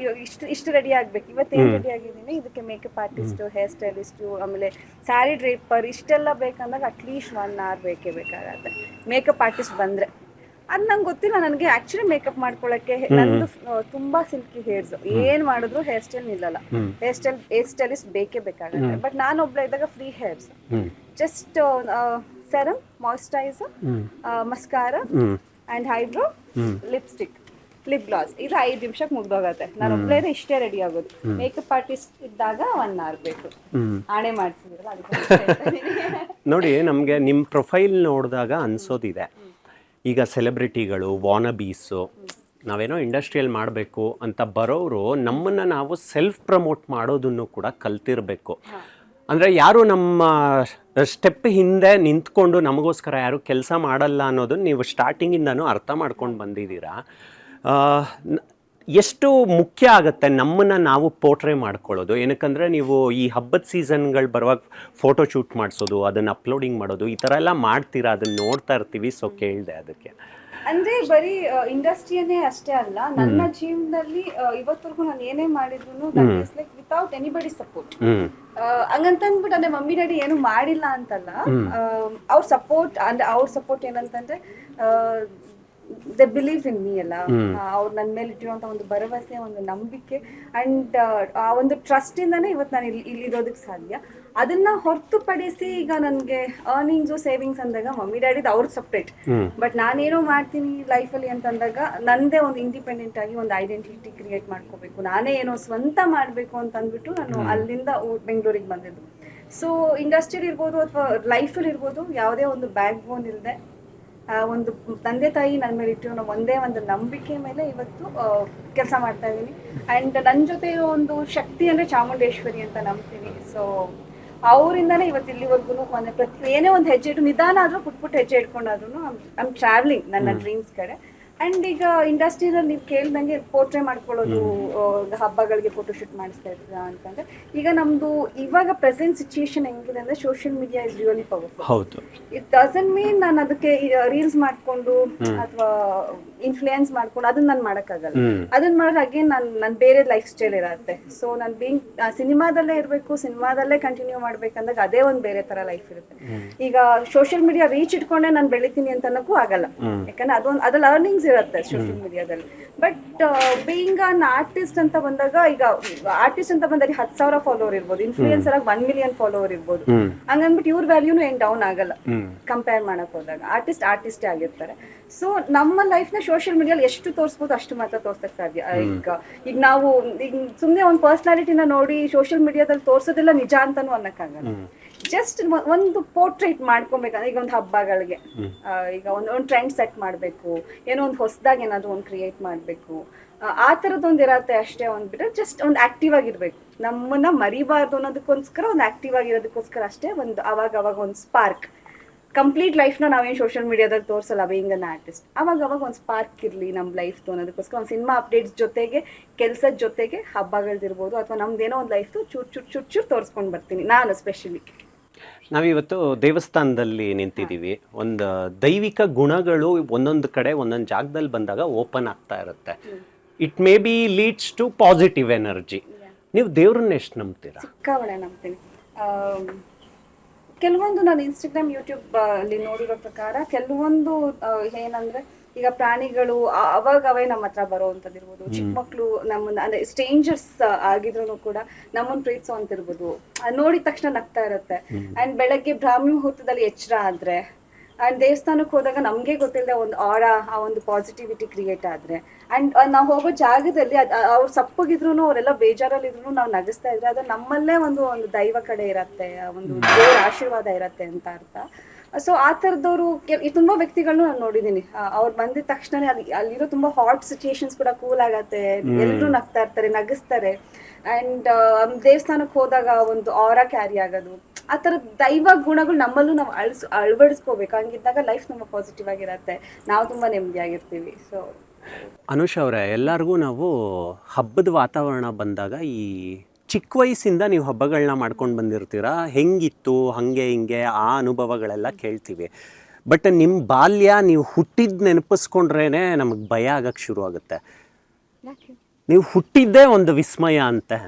ಇಷ್ಟು ರೆಡಿ ಆಗಬೇಕು, ಇವತ್ತೇನು ರೆಡಿ ಆಗಿದ್ದೀನಿ, ಇದಕ್ಕೆ ಮೇಕಪ್ ಆರ್ಟಿಸ್ಟು, ಹೇರ್ ಸ್ಟೈಲಿಸ್ಟು, ಆಮೇಲೆ ಸ್ಯಾರಿ ಡ್ರೇಪರ್ ಇಷ್ಟೆಲ್ಲ ಬೇಕಂದಾಗ ಅಟ್ಲೀಸ್ಟ್ 1 hour ಬೇಕೇ ಬೇಕಾಗತ್ತೆ. ಮೇಕಪ್ ಆರ್ಟಿಸ್ಟ್ ಬಂದರೆ ಅದು ನಂಗೆ ಗೊತ್ತಿಲ್ಲ. ನನಗೆ ಆ್ಯಕ್ಚುಲಿ ಮೇಕಪ್ ಮಾಡ್ಕೊಳ್ಳೋಕ್ಕೆ ನಂದು ತುಂಬ ಸಿಲ್ಕಿ ಹೇರ್ಸ್, ಏನು ಮಾಡಿದ್ರು ಹೇರ್ ಸ್ಟೈಲ್ ನಿಲ್ಲಲ್ಲ. ಹೇರ್ ಸ್ಟೈಲಿಸ್ಟ್ ಬೇಕೇ ಬೇಕಾಗುತ್ತೆ. ಬಟ್ ನಾನೊಬ್ಳೆ ಇದ್ದಾಗ free hairs, just serum, moisturiser, mascara and eyebrow, lipstick, lip glass, ಇದು 5 ನಿಮಿಷಕ್ಕೆ ಮುಗ್ದೋಗತ್ತೆ. ನಾನೊಬ್ಳೆ ಇಷ್ಟೇ ರೆಡಿ ಆಗೋದು. ಮೇಕಪ್ ಆರ್ಟಿಸ್ಟ್ ಇದ್ದಾಗ 1 hour ಬೇಕು. ಆಣೆ ಮಾಡಿಸಿದ್ರಲ್ಲ ಅದಕ್ಕೆ ನೋಡಿ, ನಮಗೆ ನಿಮ್ಮ ಪ್ರೊಫೈಲ್ ನೋಡಿದಾಗ ಅನ್ಸೋದಿದೆ, ಈಗ ಸೆಲೆಬ್ರಿಟಿಗಳು, ವಾನಬೀಸು, ನಾವೇನೋ ಇಂಡಸ್ಟ್ರಿಯಲ್ಲಿ ಮಾಡಬೇಕು ಅಂತ ಬರೋರು ನಮ್ಮನ್ನು ನಾವು ಸೆಲ್ಫ್ ಪ್ರಮೋಟ್ ಮಾಡೋದನ್ನು ಕೂಡ ಕಲ್ತಿರಬೇಕು. ಅಂದರೆ ಯಾರು ನಮ್ಮ ಸ್ಟೆಪ್ ಹಿಂದೆ ನಿಂತ್ಕೊಂಡು ನಮಗೋಸ್ಕರ ಯಾರು ಕೆಲಸ ಮಾಡಲ್ಲ ಅನ್ನೋದನ್ನು ನೀವು ಸ್ಟಾರ್ಟಿಂಗಿಂದನೂ ಅರ್ಥ ಮಾಡ್ಕೊಂಡು ಬಂದಿದ್ದೀರಾ. ಎಷ್ಟು ಮುಖ್ಯ ಆಗುತ್ತೆ ನಮ್ಮನ್ನು ನಾವು ಪೋರ್ಟ್ರೇ ಮಾಡ್ಕೊಳ್ಳೋದು. ಏನಕ್ಕಂದರೆ ನೀವು ಈ ಹಬ್ಬದ ಸೀಸನ್ಗಳು ಬರುವಾಗ ಫೋಟೋ ಶೂಟ್ ಮಾಡಿಸೋದು, ಅದನ್ನು ಅಪ್ಲೋಡಿಂಗ್ ಮಾಡೋದು, ಈ ಥರ ಎಲ್ಲ ಮಾಡ್ತೀರಾ, ಅದನ್ನು ನೋಡ್ತಾ ಇರ್ತೀವಿ. ಸೊ ಕೇಳಿದೆ ಅದಕ್ಕೆ. ಅಂದರೆ ಬರೀ ಇಂಡಸ್ಟ್ರಿಯನ್ನೇ ಅಷ್ಟೇ ಅಲ್ಲ, ನನ್ನ ಜೀವನದಲ್ಲಿ ಇವತ್ತವರೆಗೂ ನಾನು ಏನೇ ಮಾಡಿದ್ರು ಲೈಕ್ ವಿತೌಟ್ ಎನಿಬಡಿ ಸಪೋರ್ಟ್. ಹಂಗಂತಂದ್ಬಿಟ್ಟು ಅಂದರೆ ಮಮ್ಮಿ ಡ್ಯಾಡಿ ಏನು ಮಾಡಿಲ್ಲ ಅಂತಲ್ಲ, ಅವ್ರ ಸಪೋರ್ಟ್ ಅಂದರೆ ಅವ್ರ ಸಪೋರ್ಟ್ ಏನಂತಂದರೆ ದೇ ಬಿಲೀವ್ ಇನ್ ಮೀ ಅಲ್ಲ, ಅವ್ರು ನನ್ನ ಮೇಲೆ ಇಟ್ಟಿರುವಂಥ ಒಂದು ಭರವಸೆ, ಒಂದು ನಂಬಿಕೆ ಅಂಡ್ ಆ ಒಂದು ಟ್ರಸ್ಟ್ ಇಂದಾನೆ ಇವತ್ತು ನಾನು ಇಲ್ಲಿರೋದಕ್ಕೆ ಸಾಧ್ಯ. ಅದನ್ನ ಹೊರತುಪಡಿಸಿ ಈಗ ನನಗೆ ಅರ್ನಿಂಗ್ಸು ಸೇವಿಂಗ್ಸ್ ಅಂದಾಗ ಮಮ್ಮಿ ಡ್ಯಾಡಿದು ಅವ್ರು ಸಪ್ರೇಟ್, ಬಟ್ ನಾನೇನೋ ಮಾಡ್ತೀನಿ ಲೈಫಲ್ಲಿ ಅಂತಂದಾಗ ನಂದೇ ಒಂದು ಇಂಡಿಪೆಂಡೆಂಟ್ ಆಗಿ ಒಂದು ಐಡೆಂಟಿಟಿ ಕ್ರಿಯೇಟ್ ಮಾಡ್ಕೋಬೇಕು, ನಾನೇ ಏನೋ ಸ್ವಂತ ಮಾಡಬೇಕು ಅಂತ ಅಂದ್ಬಿಟ್ಟು ನಾನು ಅಲ್ಲಿಂದ ಬೆಂಗಳೂರಿಗೆ ಬಂದಿದ್ದು. ಸೊ ಇಂಡಸ್ಟ್ರಿಯಲ್ಲಿ ಇರ್ಬೋದು ಅಥವಾ ಲೈಫಲ್ಲಿ ಇರ್ಬೋದು, ಯಾವುದೇ ಒಂದು ಬ್ಯಾಕ್ ಬೋನ್ ಇಲ್ಲದೆ ಒಂದು ತಂದೆ ತಾಯಿ ನನ್ನ ಮೇಲೆ ಇಟ್ಟಿರೋ ಒಂದೇ ಒಂದು ನಂಬಿಕೆ ಮೇಲೆ ಇವತ್ತು ಕೆಲಸ ಮಾಡ್ತಾ ಇದ್ದೀನಿ. ಆ್ಯಂಡ್ ನನ್ನ ಜೊತೆ ಇರೋ ಒಂದು ಶಕ್ತಿ ಅಂದರೆ ಚಾಮುಂಡೇಶ್ವರಿ ಅಂತ ನಂಬ್ತೀನಿ. ಸೊ ಅವರಿಂದನೇ ಇವತ್ತು ಇಲ್ಲಿವರೆಗೂ ಪ್ರತಿ ಏನೇ ಒಂದು ಹೆಜ್ಜೆ ಇಟ್ಟು ನಿಧಾನ ಆದರೂ ಪುಟ್ ಹೆಜ್ಜೆ ಇಟ್ಕೊಂಡಾದ್ರೂ ಐ ಟ್ರಾವೆಲಿಂಗ್ ನನ್ನ ಡ್ರೀಮ್ಸ್ ಕಡೆ. ಆ್ಯಂಡ್ ಈಗ ಇಂಡಸ್ಟ್ರಿಯಲ್ಲಿ ನೀವು ಕೇಳ್ದಂಗೆ ಪೋರ್ಟ್ರೇ ಮಾಡ್ಕೊಳ್ಳೋದು, ಹಬ್ಬಗಳಿಗೆ ಫೋಟೋಶೂಟ್ ಮಾಡಿಸ್ತಾ ಇದ್ದೀರಾ ಅಂತಂದರೆ, ಈಗ ನಮ್ಮದು ಇವಾಗ ಪ್ರೆಸೆಂಟ್ ಸಿಚುಯೇಷನ್ ಹೆಂಗಿದೆ ಅಂದರೆ social media is really powerful. ಹೌದು, ಇಟ್ ಡಸಂಟ್ ಮೀನ್ ನಾನು ಅದಕ್ಕೆ ರೀಲ್ಸ್ ಮಾಡಿಕೊಂಡು ಅಥವಾ ಇನ್ಫ್ಲೂಯೆನ್ಸ್ ಮಾಡ್ಕೊಂಡು ಅದನ್ನ ನಾನು ಮಾಡೋಕ್ಕಾಗಲ್ಲ. ಅದನ್ನ ಮಾಡೋದು ಅಗೇನ್ ನನ್ನ ಬೇರೆ ಲೈಫ್ ಸ್ಟೈಲ್ ಇರುತ್ತೆ. ಸೊ ನಾನು ಬೀಂಗ್ ಸಿನಿಮಾದಲ್ಲೇ ಇರಬೇಕು, ಸಿನಿಮಾದಲ್ಲೇ ಕಂಟಿನ್ಯೂ ಮಾಡ್ಬೇಕಂದಾಗ ಅದೇ ಒಂದು ಬೇರೆ ಥರ ಲೈಫ್ ಇರುತ್ತೆ. ಈಗ ಸೋಷಿಯಲ್ ಮೀಡಿಯಾ ರೀಚ್ ಇಟ್ಕೊಂಡೆ ನಾನು ಬೆಳಿತೀನಿ ಅಂತ ಅನ್ನೋಕ್ಕೂ ಆಗಲ್ಲ, ಯಾಕಂದ್ರೆ ಅದ್ರಲ್ಲಿ ಅರ್ನಿಂಗ್ಸ್ ಇರುತ್ತೆ ಸೋಷಿಯಲ್ ಮೀಡಿಯಾದಲ್ಲಿ. ಬಟ್ ಬೀಯಿಂಗ್ ಅನ್ ಆರ್ಟಿಸ್ಟ್ ಅಂತ ಬಂದಾಗ, ಈಗ ಆರ್ಟಿಸ್ಟ್ ಅಂತ ಬಂದಾಗ 10,000 ಫಾಲೋವರ್ ಇರ್ಬೋದು, ಇನ್ಫ್ಲೂಯೆನ್ಸರ್ ಆಗಿ 1 ಮಿಲಿಯನ್ ಫಾಲೋವರ್ ಇರ್ಬೋದು. ಹಂಗಂದ್ಬಿಟ್ಟು ಇವ್ರ ವ್ಯಾಲ್ಯೂನು ಏನ್ ಡೌನ್ ಆಗಲ್ಲ ಕಂಪೇರ್ ಮಾಡಕ್ ಹೋದಾಗ. ಆರ್ಟಿಸ್ಟೇ ಆಗಿರ್ತಾರೆ. ಸೊ ನಮ್ಮ ಲೈಫ್ನ ಸೋಷಿಯಲ್ ಮೀಡಿಯಲ್ಲಿ ಎಷ್ಟು ತೋರಿಸ್ಬೋದು ಅಷ್ಟು ಮಾತ್ರ ತೋರ್ಸಕ್ ಸಾಧ್ಯ. ಈಗ ನಾವು ಈಗ ಸುಮ್ಮನೆ ಒಂದು ಪರ್ಸನಾಲಿಟಿನ ನೋಡಿ ಸೋಷಿಯಲ್ ಮೀಡಿಯಾದಲ್ಲಿ ತೋರ್ಸೋದೆಲ್ಲ ನಿಜ ಅಂತಾನು ಅನ್ನಕ್ಕಾಗಲ್ಲ. ಜಸ್ಟ್ ಒಂದು ಪೋರ್ಟ್ರೇಟ್ ಮಾಡ್ಕೊಬೇಕಂದ್ರೆ, ಈಗ ಒಂದು ಹಬ್ಬಗಳಿಗೆ ಈಗ ಒಂದು ಟ್ರೆಂಡ್ ಸೆಟ್ ಮಾಡಬೇಕು, ಏನೋ ಒಂದು ಹೊಸದಾಗಿ ಏನಾದರೂ ಒಂದು ಕ್ರಿಯೇಟ್ ಮಾಡಬೇಕು, ಆ ಥರದ್ದೊಂದು ಇರತ್ತೆ ಅಷ್ಟೇ. ಒಂದು ಬಿಟ್ಟರೆ ಜಸ್ಟ್ ಒಂದು ಆಕ್ಟಿವ್ ಆಗಿರ್ಬೇಕು, ನಮ್ಮನ್ನ ಮರಿಬಾರ್ದು ಅನ್ನೋದಕ್ಕೋಸ್ಕರ, ಒಂದು ಆಕ್ಟಿವ್ ಆಗಿರೋದಕ್ಕೋಸ್ಕರ ಅಷ್ಟೇ. ಒಂದು ಅವಾಗ ಒಂದು ಸ್ಪಾರ್ಕ್, ಕಂಪ್ಲೀಟ್ ಲೈಫ್ನ ನಾವೇನು ಸೋಷಿಯಲ್ ಮೀಡಿಯಾದಲ್ಲಿ ತೋರಿಸಲ್ಲ ಬೀಯಿಂಗ್ ಅನ್ ಆರ್ಟಿಸ್ಟ್. ಅವಾಗ ಒಂದು ಸ್ಪಾರ್ಕ್ ಇರಲಿ ನಮ್ಮ ಲೈಫ್ದು ಅನ್ನೋದಕ್ಕೋಸ್ಕರ ಒಂದು ಸಿನಿಮಾ ಅಪ್ಡೇಟ್ಸ್ ಜೊತೆಗೆ, ಕೆಲಸದ ಜೊತೆಗೆ ಹಬ್ಬಗಳದಿರ್ಬೋದು ಅಥವಾ ನಮ್ದೇನೋ ಒಂದು ಲೈಫ್ದು ಚೂರು ತೋರಿಸ್ಕೊಂಡು ಬರ್ತೀನಿ ನಾನು ಸ್ಪೆಷಲಿ. ನಾವಿವತ್ತು ದೇವಸ್ಥಾನದಲ್ಲಿ ನಿಂತಿದ್ದೀವಿ. ಒಂದು ದೈವಿಕ ಗುಣಗಳು ಒಂದೊಂದು ಕಡೆ ಒಂದೊಂದು ಜಾಗದಲ್ಲಿ ಬಂದಾಗ ಓಪನ್ ಆಗ್ತಾ ಇರುತ್ತೆ. It may be leads to positive energy. ನೀವು ದೇವ್ರನ್ನ ಎಷ್ಟು ನಂಬ್ತೀರಾ? ಸಿಕ್ಕಾಬಳೆ ನಂಬ್ತೀನಿ. ಕೆಲವೊಂದು ನಾನು ಇನ್ಸ್ಟಾಗ್ರಾಮ್, ಯೂಟ್ಯೂಬ್ ಅಲ್ಲಿ ನೋಡಿರೋ ಪ್ರಕಾರ ಕೆಲವೊಂದು ಏನಂದ್ರೆ, ಈಗ ಪ್ರಾಣಿಗಳು ಅವಾಗವೇ ನಮ್ಮ ಹತ್ರ ಬರೋವಂಥದ್ದಿರ್ಬೋದು, ಚಿಕ್ಕ ಮಕ್ಕಳು ನಮ್ಮನ್ನ ಅಂದ್ರೆ ಸ್ಟ್ರೇಂಜರ್ಸ್ ಆಗಿದ್ರು ಕೂಡ ನಮ್ಮನ್ನು ಪ್ರೀತಿಸೋ ಅಂತಿರ್ಬೋದು, ನೋಡಿದ ತಕ್ಷಣ ನಗ್ತಾ ಇರುತ್ತೆ. ಅಂಡ್ ಬೆಳಗ್ಗೆ ಬ್ರಾಹ್ಮಿ ಮುಹೂರ್ತದಲ್ಲಿ ಎಚ್ಚರ ಆದ್ರೆ, ಅಂಡ್ ದೇವಸ್ಥಾನಕ್ಕೆ ಹೋದಾಗ ನಮ್ಗೆ ಗೊತ್ತಿಲ್ಲದೆ ಒಂದು ಆರಾ, ಆ ಒಂದು ಪಾಸಿಟಿವಿಟಿ ಕ್ರಿಯೇಟ್ ಆದ್ರೆ, ಅಂಡ್ ನಾವು ಹೋಗೋ ಜಾಗದಲ್ಲಿ ಅವ್ರು ಸಪ್ಪಗಿದ್ರು ಅವರೆಲ್ಲ ಬೇಜಾರಲ್ಲಿದ್ರು ನಾವು ನಗಿಸ್ತಾ ಇದ್ರೆ, ಅದು ನಮ್ಮಲ್ಲೇ ಒಂದು ದೈವ ಕಡೆ ಇರತ್ತೆ, ಒಂದು ದೇವರ ಆಶೀರ್ವಾದ ಇರತ್ತೆ ಅಂತ ಅರ್ಥ. ಸೊ ಆ ಥರದವರು ತುಂಬಾ ವ್ಯಕ್ತಿಗಳನ್ನು ನಾನು ನೋಡಿದ್ದೀನಿ. ಅವ್ರು ಬಂದಿದ ತಕ್ಷಣ ಅಲ್ಲಿರೋ ತುಂಬಾ ಹಾಟ್ ಸಿಚುಯೇಷನ್ಸ್ ಕೂಡ ಕೂಲ್ ಆಗತ್ತೆ, ಎಲ್ಲರೂ ನಗ್ತಾ ಇರ್ತಾರೆ, ನಗಿಸ್ತಾರೆ. ಅಂಡ್ ದೇವಸ್ಥಾನಕ್ಕೆ ಹೋದಾಗ ಒಂದು ಆರಾ ಕ್ಯಾರಿ ಆಗೋದು, ಆ ಥರ ದೈವ ಗುಣಗಳು ನಮ್ಮಲ್ಲೂ ನಾವು ಅಳವಡಿಸ್ಕೋಬೇಕು. ಹಂಗಿದ್ದಾಗ ಲೈಫ್ ತುಂಬ ಪಾಸಿಟಿವ್ ಆಗಿರತ್ತೆ, ನಾವು ತುಂಬ ನೆಮ್ಮದಿಯಾಗಿರ್ತೀವಿ. ಸೊ ಅನುಷ್ ಅವರೇ, ಎಲ್ಲರಿಗೂ ನಾವು ಹಬ್ಬದ ವಾತಾವರಣ ಬಂದಾಗ ಈ ಚಿಕ್ಕ ವಯಸ್ಸಿಂದ ನೀವು ಹಬ್ಬಗಳನ್ನ ಮಾಡ್ಕೊಂಡು ಬಂದಿರ್ತೀರಾ, ಹೆಂಗಿತ್ತು ಹಾಗೆ ಹಿಂಗೆ ಆ ಅನುಭವಗಳೆಲ್ಲ ಕೇಳ್ತೀವಿ. ಬಟ್ ನಿಮ್ಮ ಬಾಲ್ಯ ನೀವು ಹುಟ್ಟಿದ್ದು ನೆನಪಿಸ್ಕೊಂಡ್ರೇ ನಮಗೆ ಭಯ ಆಗಕ್ಕೆ ಶುರು ಆಗುತ್ತೆ. ನೀವು ಹುಟ್ಟಿದ್ದೇ ಒಂದು ವಿಸ್ಮಯ ಅಂತೆ.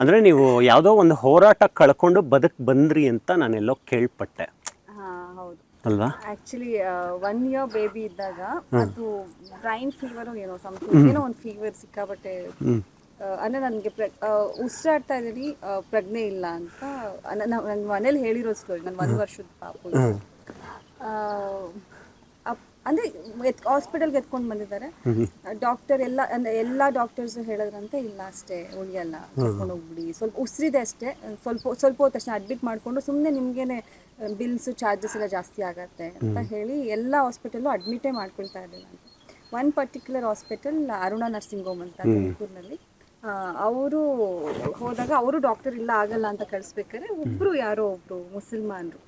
ಅಂದರೆ ನೀವು ಯಾವುದೋ ಒಂದು ಹೋರಾಟ ಕಳ್ಕೊಂಡು ಬಂದ್ರಿ ಅಂತ ನಾನೆಲ್ಲೋ ಕೇಳ್ಪಟ್ಟೆ. ಹೌದು ಅಲ್ವಾ? ಆಕ್ಚುಲಿ 1 year ಬೇಬಿ ಇದ್ದಾಗ ಅದು ಬ್ರೈನ್ ಫೀವರ್ ಏನೋ ಸಮಥಿಂಗ್, ಏನೋ ಒಂದು ಫೀವರ್ ಸಿಕ್ಕಾಬಟ್ಟೆ. ಅಂದರೆ ನನಗೆ ಉಸಿರಾಡ್ತಾ ಇದ್ದೀನಿ, ಪ್ರಜ್ಞೆ ಇಲ್ಲ ಅಂತ ನನ್ನ ಮನೇಲಿ ಹೇಳಿರೋ ಸ್ಟೋರಿ. ನನ್ನ 1 ವರ್ಷದ ಪಾಪು ಅಂದರೆ ಹಾಸ್ಪಿಟಲ್ಗೆ ಎತ್ಕೊಂಡು ಬಂದಿದ್ದಾರೆ. ಡಾಕ್ಟರ್ ಎಲ್ಲ ಡಾಕ್ಟರ್ಸ್ ಹೇಳಿದ್ರಂತೆ, ಇಲ್ಲ ಅಷ್ಟೇ ಉಳಿಯಲ್ಲ, ಕರ್ಕೊಂಡು ಹೋಗ್ಬಿಡಿ, ಸ್ವಲ್ಪ ಉಸಿರಿದೆ ಅಷ್ಟೇ, ಸ್ವಲ್ಪ ಹೊತ್ತು ತಕ್ಷಣ ಅಡ್ಮಿಟ್ ಮಾಡಿಕೊಂಡು ಸುಮ್ಮನೆ ನಿಮಗೇನೆ ಬಿಲ್ಸು ಚಾರ್ಜಸ್ ಎಲ್ಲ ಜಾಸ್ತಿ ಆಗತ್ತೆ ಅಂತ ಹೇಳಿ ಎಲ್ಲ ಹಾಸ್ಪಿಟಲ್ಲು ಅಡ್ಮಿಟೇ ಮಾಡ್ಕೊಳ್ತಾ ಇರಲಿಲ್ಲ ಅಂತ. One particular hospital Aruna nursing home ಅಂತ ತುಮಕೂರಿನಲ್ಲಿ, ಅವರು ಹೋದಾಗ ಅವರು ಡಾಕ್ಟರ್ ಇಲ್ಲ ಆಗಲ್ಲ ಅಂತ ಕಳಿಸ್ಬೇಕಾದ್ರೆ ಯಾರೋ ಒಬ್ರು ಮುಸಲ್ಮಾನರು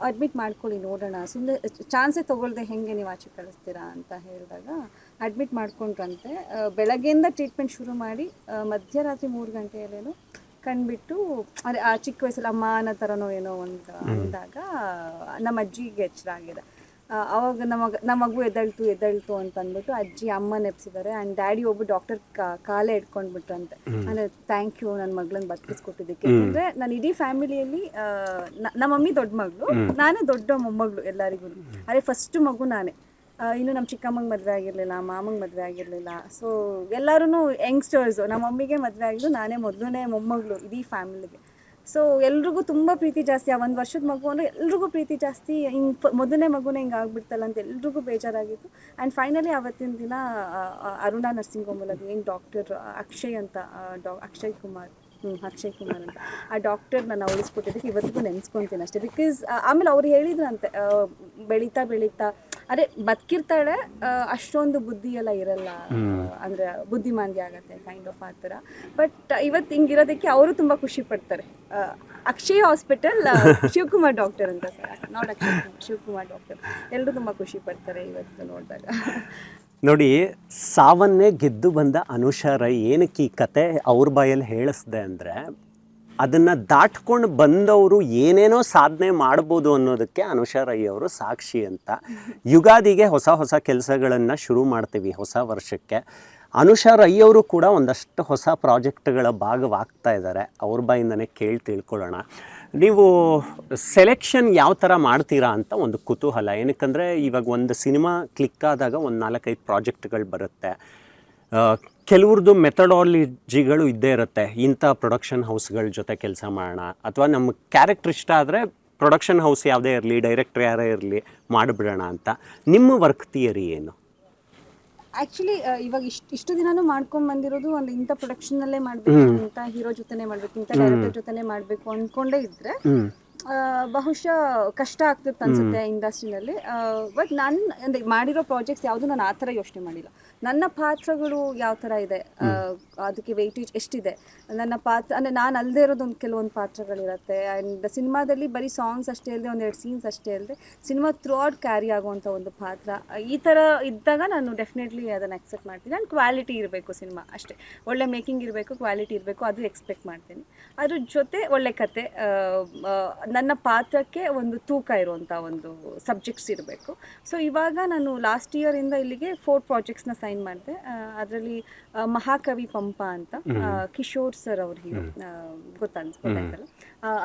ಅಡ್ಮಿಟ್ ಮಾಡ್ಕೊಳ್ಳಿ ನೋಡೋಣ, ಸುಮ್ಮನೆ ಚಾನ್ಸೇ ತೊಗೊಳ್ದೆ ಹೆಂಗೆ ನೀವು ಆಚೆ ಕಳಿಸ್ತೀರಾ ಅಂತ ಹೇಳಿದಾಗ ಅಡ್ಮಿಟ್ ಮಾಡ್ಕೊಂಡ್ರಂತೆ. ಬೆಳಗ್ಗೆಯಿಂದ ಟ್ರೀಟ್ಮೆಂಟ್ ಶುರು ಮಾಡಿ ಮಧ್ಯರಾತ್ರಿ 3 ಗಂಟೆಯಲ್ಲೇನೋ ಕಂಡುಬಿಟ್ಟು, ಅದೇ ಆ ಚಿಕ್ಕ ವಯಸ್ಸಲ್ಲಿ ಅಮ್ಮ ಅನ್ನೋ ಥರನೋ ಏನೋ ಒಂದು ಅಂದಾಗ ನಮ್ಮ ಅಜ್ಜಿಗೆ ಎಚ್ಚರ ಆಗಿದೆ. ಆವಾಗ ನಮ್ಮ ಮಗು ಎದ್ದಳ್ತು ಅಂತ ಅಂದ್ಬಿಟ್ಟು ಅಜ್ಜಿ ಅಮ್ಮ ನೆಪ್ಸಿದ್ದಾರೆ. ಆ್ಯಂಡ್ ಡ್ಯಾಡಿ ಒಬ್ಬರು ಡಾಕ್ಟರ್ ಕಾಲೇ ಇಟ್ಕೊಂಡ್ಬಿಟ್ರಂತೆ, ಅಂದರೆ ಥ್ಯಾಂಕ್ ಯು ನನ್ನ ಮಗಳನ್ನ ಬದುಕಿಸ್ಕೊಟ್ಟಿದ್ದಕ್ಕೆ. ಅಂದರೆ ನಾನು ಇಡೀ ಫ್ಯಾಮಿಲಿಯಲ್ಲಿ ನಮ್ಮ ಮಮ್ಮಿ ದೊಡ್ಡ ಮಗಳು, ನಾನೇ ದೊಡ್ಡ ಮೊಮ್ಮಗಳು ಎಲ್ಲರಿಗೂ. ಅದೇ ಫಸ್ಟ್ ಮಗು ನಾನೇ. ಇನ್ನು ನಮ್ಮ ಚಿಕ್ಕಮ್ಮಂಗೆ ಮದುವೆ ಆಗಿರಲಿಲ್ಲ, ಮಾಮಂಗೆ ಮದುವೆ ಆಗಿರಲಿಲ್ಲ. ಸೊ ಎಲ್ಲರೂ ಯಂಗ್ಸ್ಟರ್ಸು. ನಮ್ಮ ಮಮ್ಮಿಗೆ ಮದುವೆ ಆಗಿದ್ದು ನಾನೇ ಮೊದಲನೇ ಮೊಮ್ಮಗಳು ಇಡೀ ಫ್ಯಾಮಿಲಿಗೆ. ಸೊ ಎಲ್ರಿಗೂ ತುಂಬ ಪ್ರೀತಿ ಜಾಸ್ತಿ. ಆ 1 ವರ್ಷದ ಮಗು ಅಂದರೆ ಎಲ್ರಿಗೂ ಪ್ರೀತಿ ಜಾಸ್ತಿ. ಹಿಂಗೆ ಮೊದಲನೇ ಮಗುನೇ ಹಿಂಗೆ ಆಗ್ಬಿಡ್ತಲ್ಲ ಅಂತ ಎಲ್ರಿಗೂ ಬೇಜಾರಾಗಿತ್ತು. ಆ್ಯಂಡ್ ಫೈನಲಿ ಆವತ್ತಿನ ದಿನ ಅರುಣಾ ನರ್ಸಿಂಗ್ ಹೋಮಲ್ಲಿ ಏನು ಡಾಕ್ಟರ್ ಅಕ್ಷಯ್ ಅಂತ, ಅಕ್ಷಯ್ ಕುಮಾರ್ ಅಂತ ಆ ಡಾಕ್ಟರ್ ನಾನು ಉಳಿಸ್ಕೊಟ್ಟಿದ್ದಕ್ಕೆ ಇವತ್ತಿಗೂ ನೆನೆಸ್ಕೊತೀನಿ ಅಷ್ಟೇ. ಬಿಕಾಸ್ ಆಮೇಲೆ ಅವ್ರು ಹೇಳಿದ್ರಂತೆ, ಬೆಳೀತಾ ಅದೇ ಬದುಕಿರ್ತಾಳೆ, ಅಷ್ಟೊಂದು ಬುದ್ಧಿ ಎಲ್ಲ ಇರಲ್ಲ, ಅಂದರೆ ಬುದ್ಧಿಮಾಂದ್ಯ ಆಗತ್ತೆ ಕೈಂಡ್ ಆಫ್ ಆ ಥರ. ಬಟ್ ಇವತ್ತು ಹಿಂಗಿರೋದಕ್ಕೆ ಅವರು ತುಂಬ ಖುಷಿ ಪಡ್ತಾರೆ. ಅಕ್ಷಯ್ ಹಾಸ್ಪಿಟಲ್ ಶಿವಕುಮಾರ್ ಡಾಕ್ಟರ್ ಅಂತ sir, not Akshay Kumar, Shivakumar doctor. ಎಲ್ಲರೂ ತುಂಬ ಖುಷಿ ಪಡ್ತಾರೆ ಇವತ್ತು ನೋಡಿದಾಗ. ನೋಡಿ, ಸಾವನ್ನೇ ಗೆದ್ದು ಬಂದ ಅನುಷಾ ರೈ ಏನಕ್ಕೆ ಈ ಕತೆ ಅವ್ರ ಬಾಯಲ್ಲಿ ಹೇಳಿಸ್ದೆ ಅಂದರೆ, ಅದನ್ನು ದಾಟ್ಕೊಂಡು ಬಂದವರು ಏನೇನೋ ಸಾಧನೆ ಮಾಡ್ಬೋದು ಅನ್ನೋದಕ್ಕೆ ಅನುಷಾ ರೈ ಅವರು ಸಾಕ್ಷಿ ಅಂತ. ಯುಗಾದಿಗೆ ಹೊಸ ಕೆಲಸಗಳನ್ನು ಶುರು ಮಾಡ್ತೀವಿ ಹೊಸ ವರ್ಷಕ್ಕೆ. ಅನುಷಾ ರೈ ಅವರು ಕೂಡ ಒಂದಷ್ಟು ಹೊಸ ಪ್ರಾಜೆಕ್ಟ್ಗಳ ಭಾಗವಾಗ್ತಾ ಇದ್ದಾರೆ. ಅವ್ರ ಬಾಯಿಂದನೇ ಕೇಳಿ ತಿಳ್ಕೊಳ್ಳೋಣ. ನೀವು ಸೆಲೆಕ್ಷನ್ ಯಾವ ಥರ ಮಾಡ್ತೀರಾ ಅಂತ ಒಂದು ಕುತೂಹಲ. ಏನಕ್ಕಂದರೆ ಇವಾಗ ಒಂದು ಸಿನಿಮಾ ಕ್ಲಿಕ್ ಆದಾಗ ಒಂದು 4-5 ಪ್ರಾಜೆಕ್ಟ್ಗಳು ಬರುತ್ತೆ. ಕೆಲವ್ರದ್ದು ಮೆಥಡಾಲಜಿಗಳು ಇದ್ದೇ ಇರುತ್ತೆ. ಇಂಥ ಪ್ರೊಡಕ್ಷನ್ ಹೌಸ್ಗಳ ಜೊತೆ ಕೆಲಸ ಮಾಡೋಣ, ಅಥವಾ ನಮ್ಮ ಕ್ಯಾರೆಕ್ಟರ್ ಇಷ್ಟ ಆದರೆ ಪ್ರೊಡಕ್ಷನ್ ಹೌಸ್ ಯಾವುದೇ ಇರಲಿ, ಡೈರೆಕ್ಟರ್ ಯಾರೇ ಇರಲಿ ಮಾಡಿಬಿಡೋಣ ಅಂತ. ನಿಮ್ಮ ವರ್ಕ್ ಥಿಯರಿ ಏನು? ಆ್ಯಕ್ಚುಲಿ ಇವಾಗ ಇಷ್ಟು ದಿನಾನು ಮಾಡ್ಕೊಂಡು ಬಂದಿರೋದು ಒಂದು ಇಂಥ ಪ್ರೊಡಕ್ಷನಲ್ಲೇ ಮಾಡಬೇಕು, ಇಂಥ ಹೀರೋ ಜೊತೆನೇ ಮಾಡಬೇಕು, ಇಂಥ ಡೈರೆಕ್ಟರ್ ಜೊತೆನೇ ಮಾಡಬೇಕು ಅಂದ್ಕೊಂಡೇ ಇದ್ದರೆ ಬಹುಶಃ ಕಷ್ಟ ಆಗ್ತಿತ್ತು ಅನ್ಸುತ್ತೆ ಇಂಡಸ್ಟ್ರಿನಲ್ಲಿ. ಬಟ್ ನಾನು ಅಂದರೆ ಮಾಡಿರೋ ಪ್ರಾಜೆಕ್ಟ್ಸ್ ಯಾವುದು ನಾನು ಆ ಥರ ಯೋಚನೆ ಮಾಡಿಲ್ಲ. ನನ್ನ ಪಾತ್ರಗಳು ಯಾವ ಥರ ಇದೆ, ಅದಕ್ಕೆ ವೆಯ್ಟೇಜ್ ಎಷ್ಟಿದೆ, ನನ್ನ ಪಾತ್ರ ಅಂದರೆ ನಾನು ಅಲ್ಲದೆ ಇರೋದು ಕೆಲವೊಂದು ಪಾತ್ರಗಳಿರುತ್ತೆ. ಆ್ಯಂಡ್ ಸಿನಿಮಾದಲ್ಲಿ ಬರೀ ಸಾಂಗ್ಸ್ ಅಷ್ಟೇ ಅಲ್ಲದೆ 1-2 ಸೀನ್ಸ್ ಅಷ್ಟೇ ಅಲ್ಲದೆ ಸಿನಿಮಾ ಥ್ರೂ ಔಟ್ ಕ್ಯಾರಿ ಆಗುವಂಥ ಒಂದು ಪಾತ್ರ. ಈ ಥರ ಇದ್ದಾಗ ನಾನು ಡೆಫಿನೆಟ್ಲಿ ಅದನ್ನು ಎಕ್ಸೆಪ್ಟ್ ಮಾಡ್ತೀನಿ. ಆ್ಯಂಡ್ ಕ್ವಾಲಿಟಿ ಇರಬೇಕು ಸಿನಿಮಾ ಅಷ್ಟೇ, ಒಳ್ಳೆ ಮೇಕಿಂಗ್ ಇರಬೇಕು, ಕ್ವಾಲಿಟಿ ಇರಬೇಕು, ಅದು ಎಕ್ಸ್ಪೆಕ್ಟ್ ಮಾಡ್ತೀನಿ. ಅದ್ರ ಜೊತೆ ಒಳ್ಳೆ ಕತೆ, ನನ್ನ ಪಾತ್ರಕ್ಕೆ ಒಂದು ತೂಕ ಇರುವಂಥ ಒಂದು ಸಬ್ಜೆಕ್ಟ್ಸ್ ಇರಬೇಕು. ಸೊ ಇವಾಗ ನಾನು ಲಾಸ್ಟ್ ಇಯರಿಂದ ಇಲ್ಲಿಗೆ 4 ಪ್ರಾಜೆಕ್ಟ್ಸ್ನ ಸೈನ್ ಮಾಡಿದೆ. ಅದರಲ್ಲಿ ಮಹಾಕವಿ ಪಂಪ ಅಂತ ಕಿಶೋರ್ ಸರ್ ಅವ್ರ ಹೀರೋ, ಗೊತ್ತಾಯ್ತಲ್ಲ.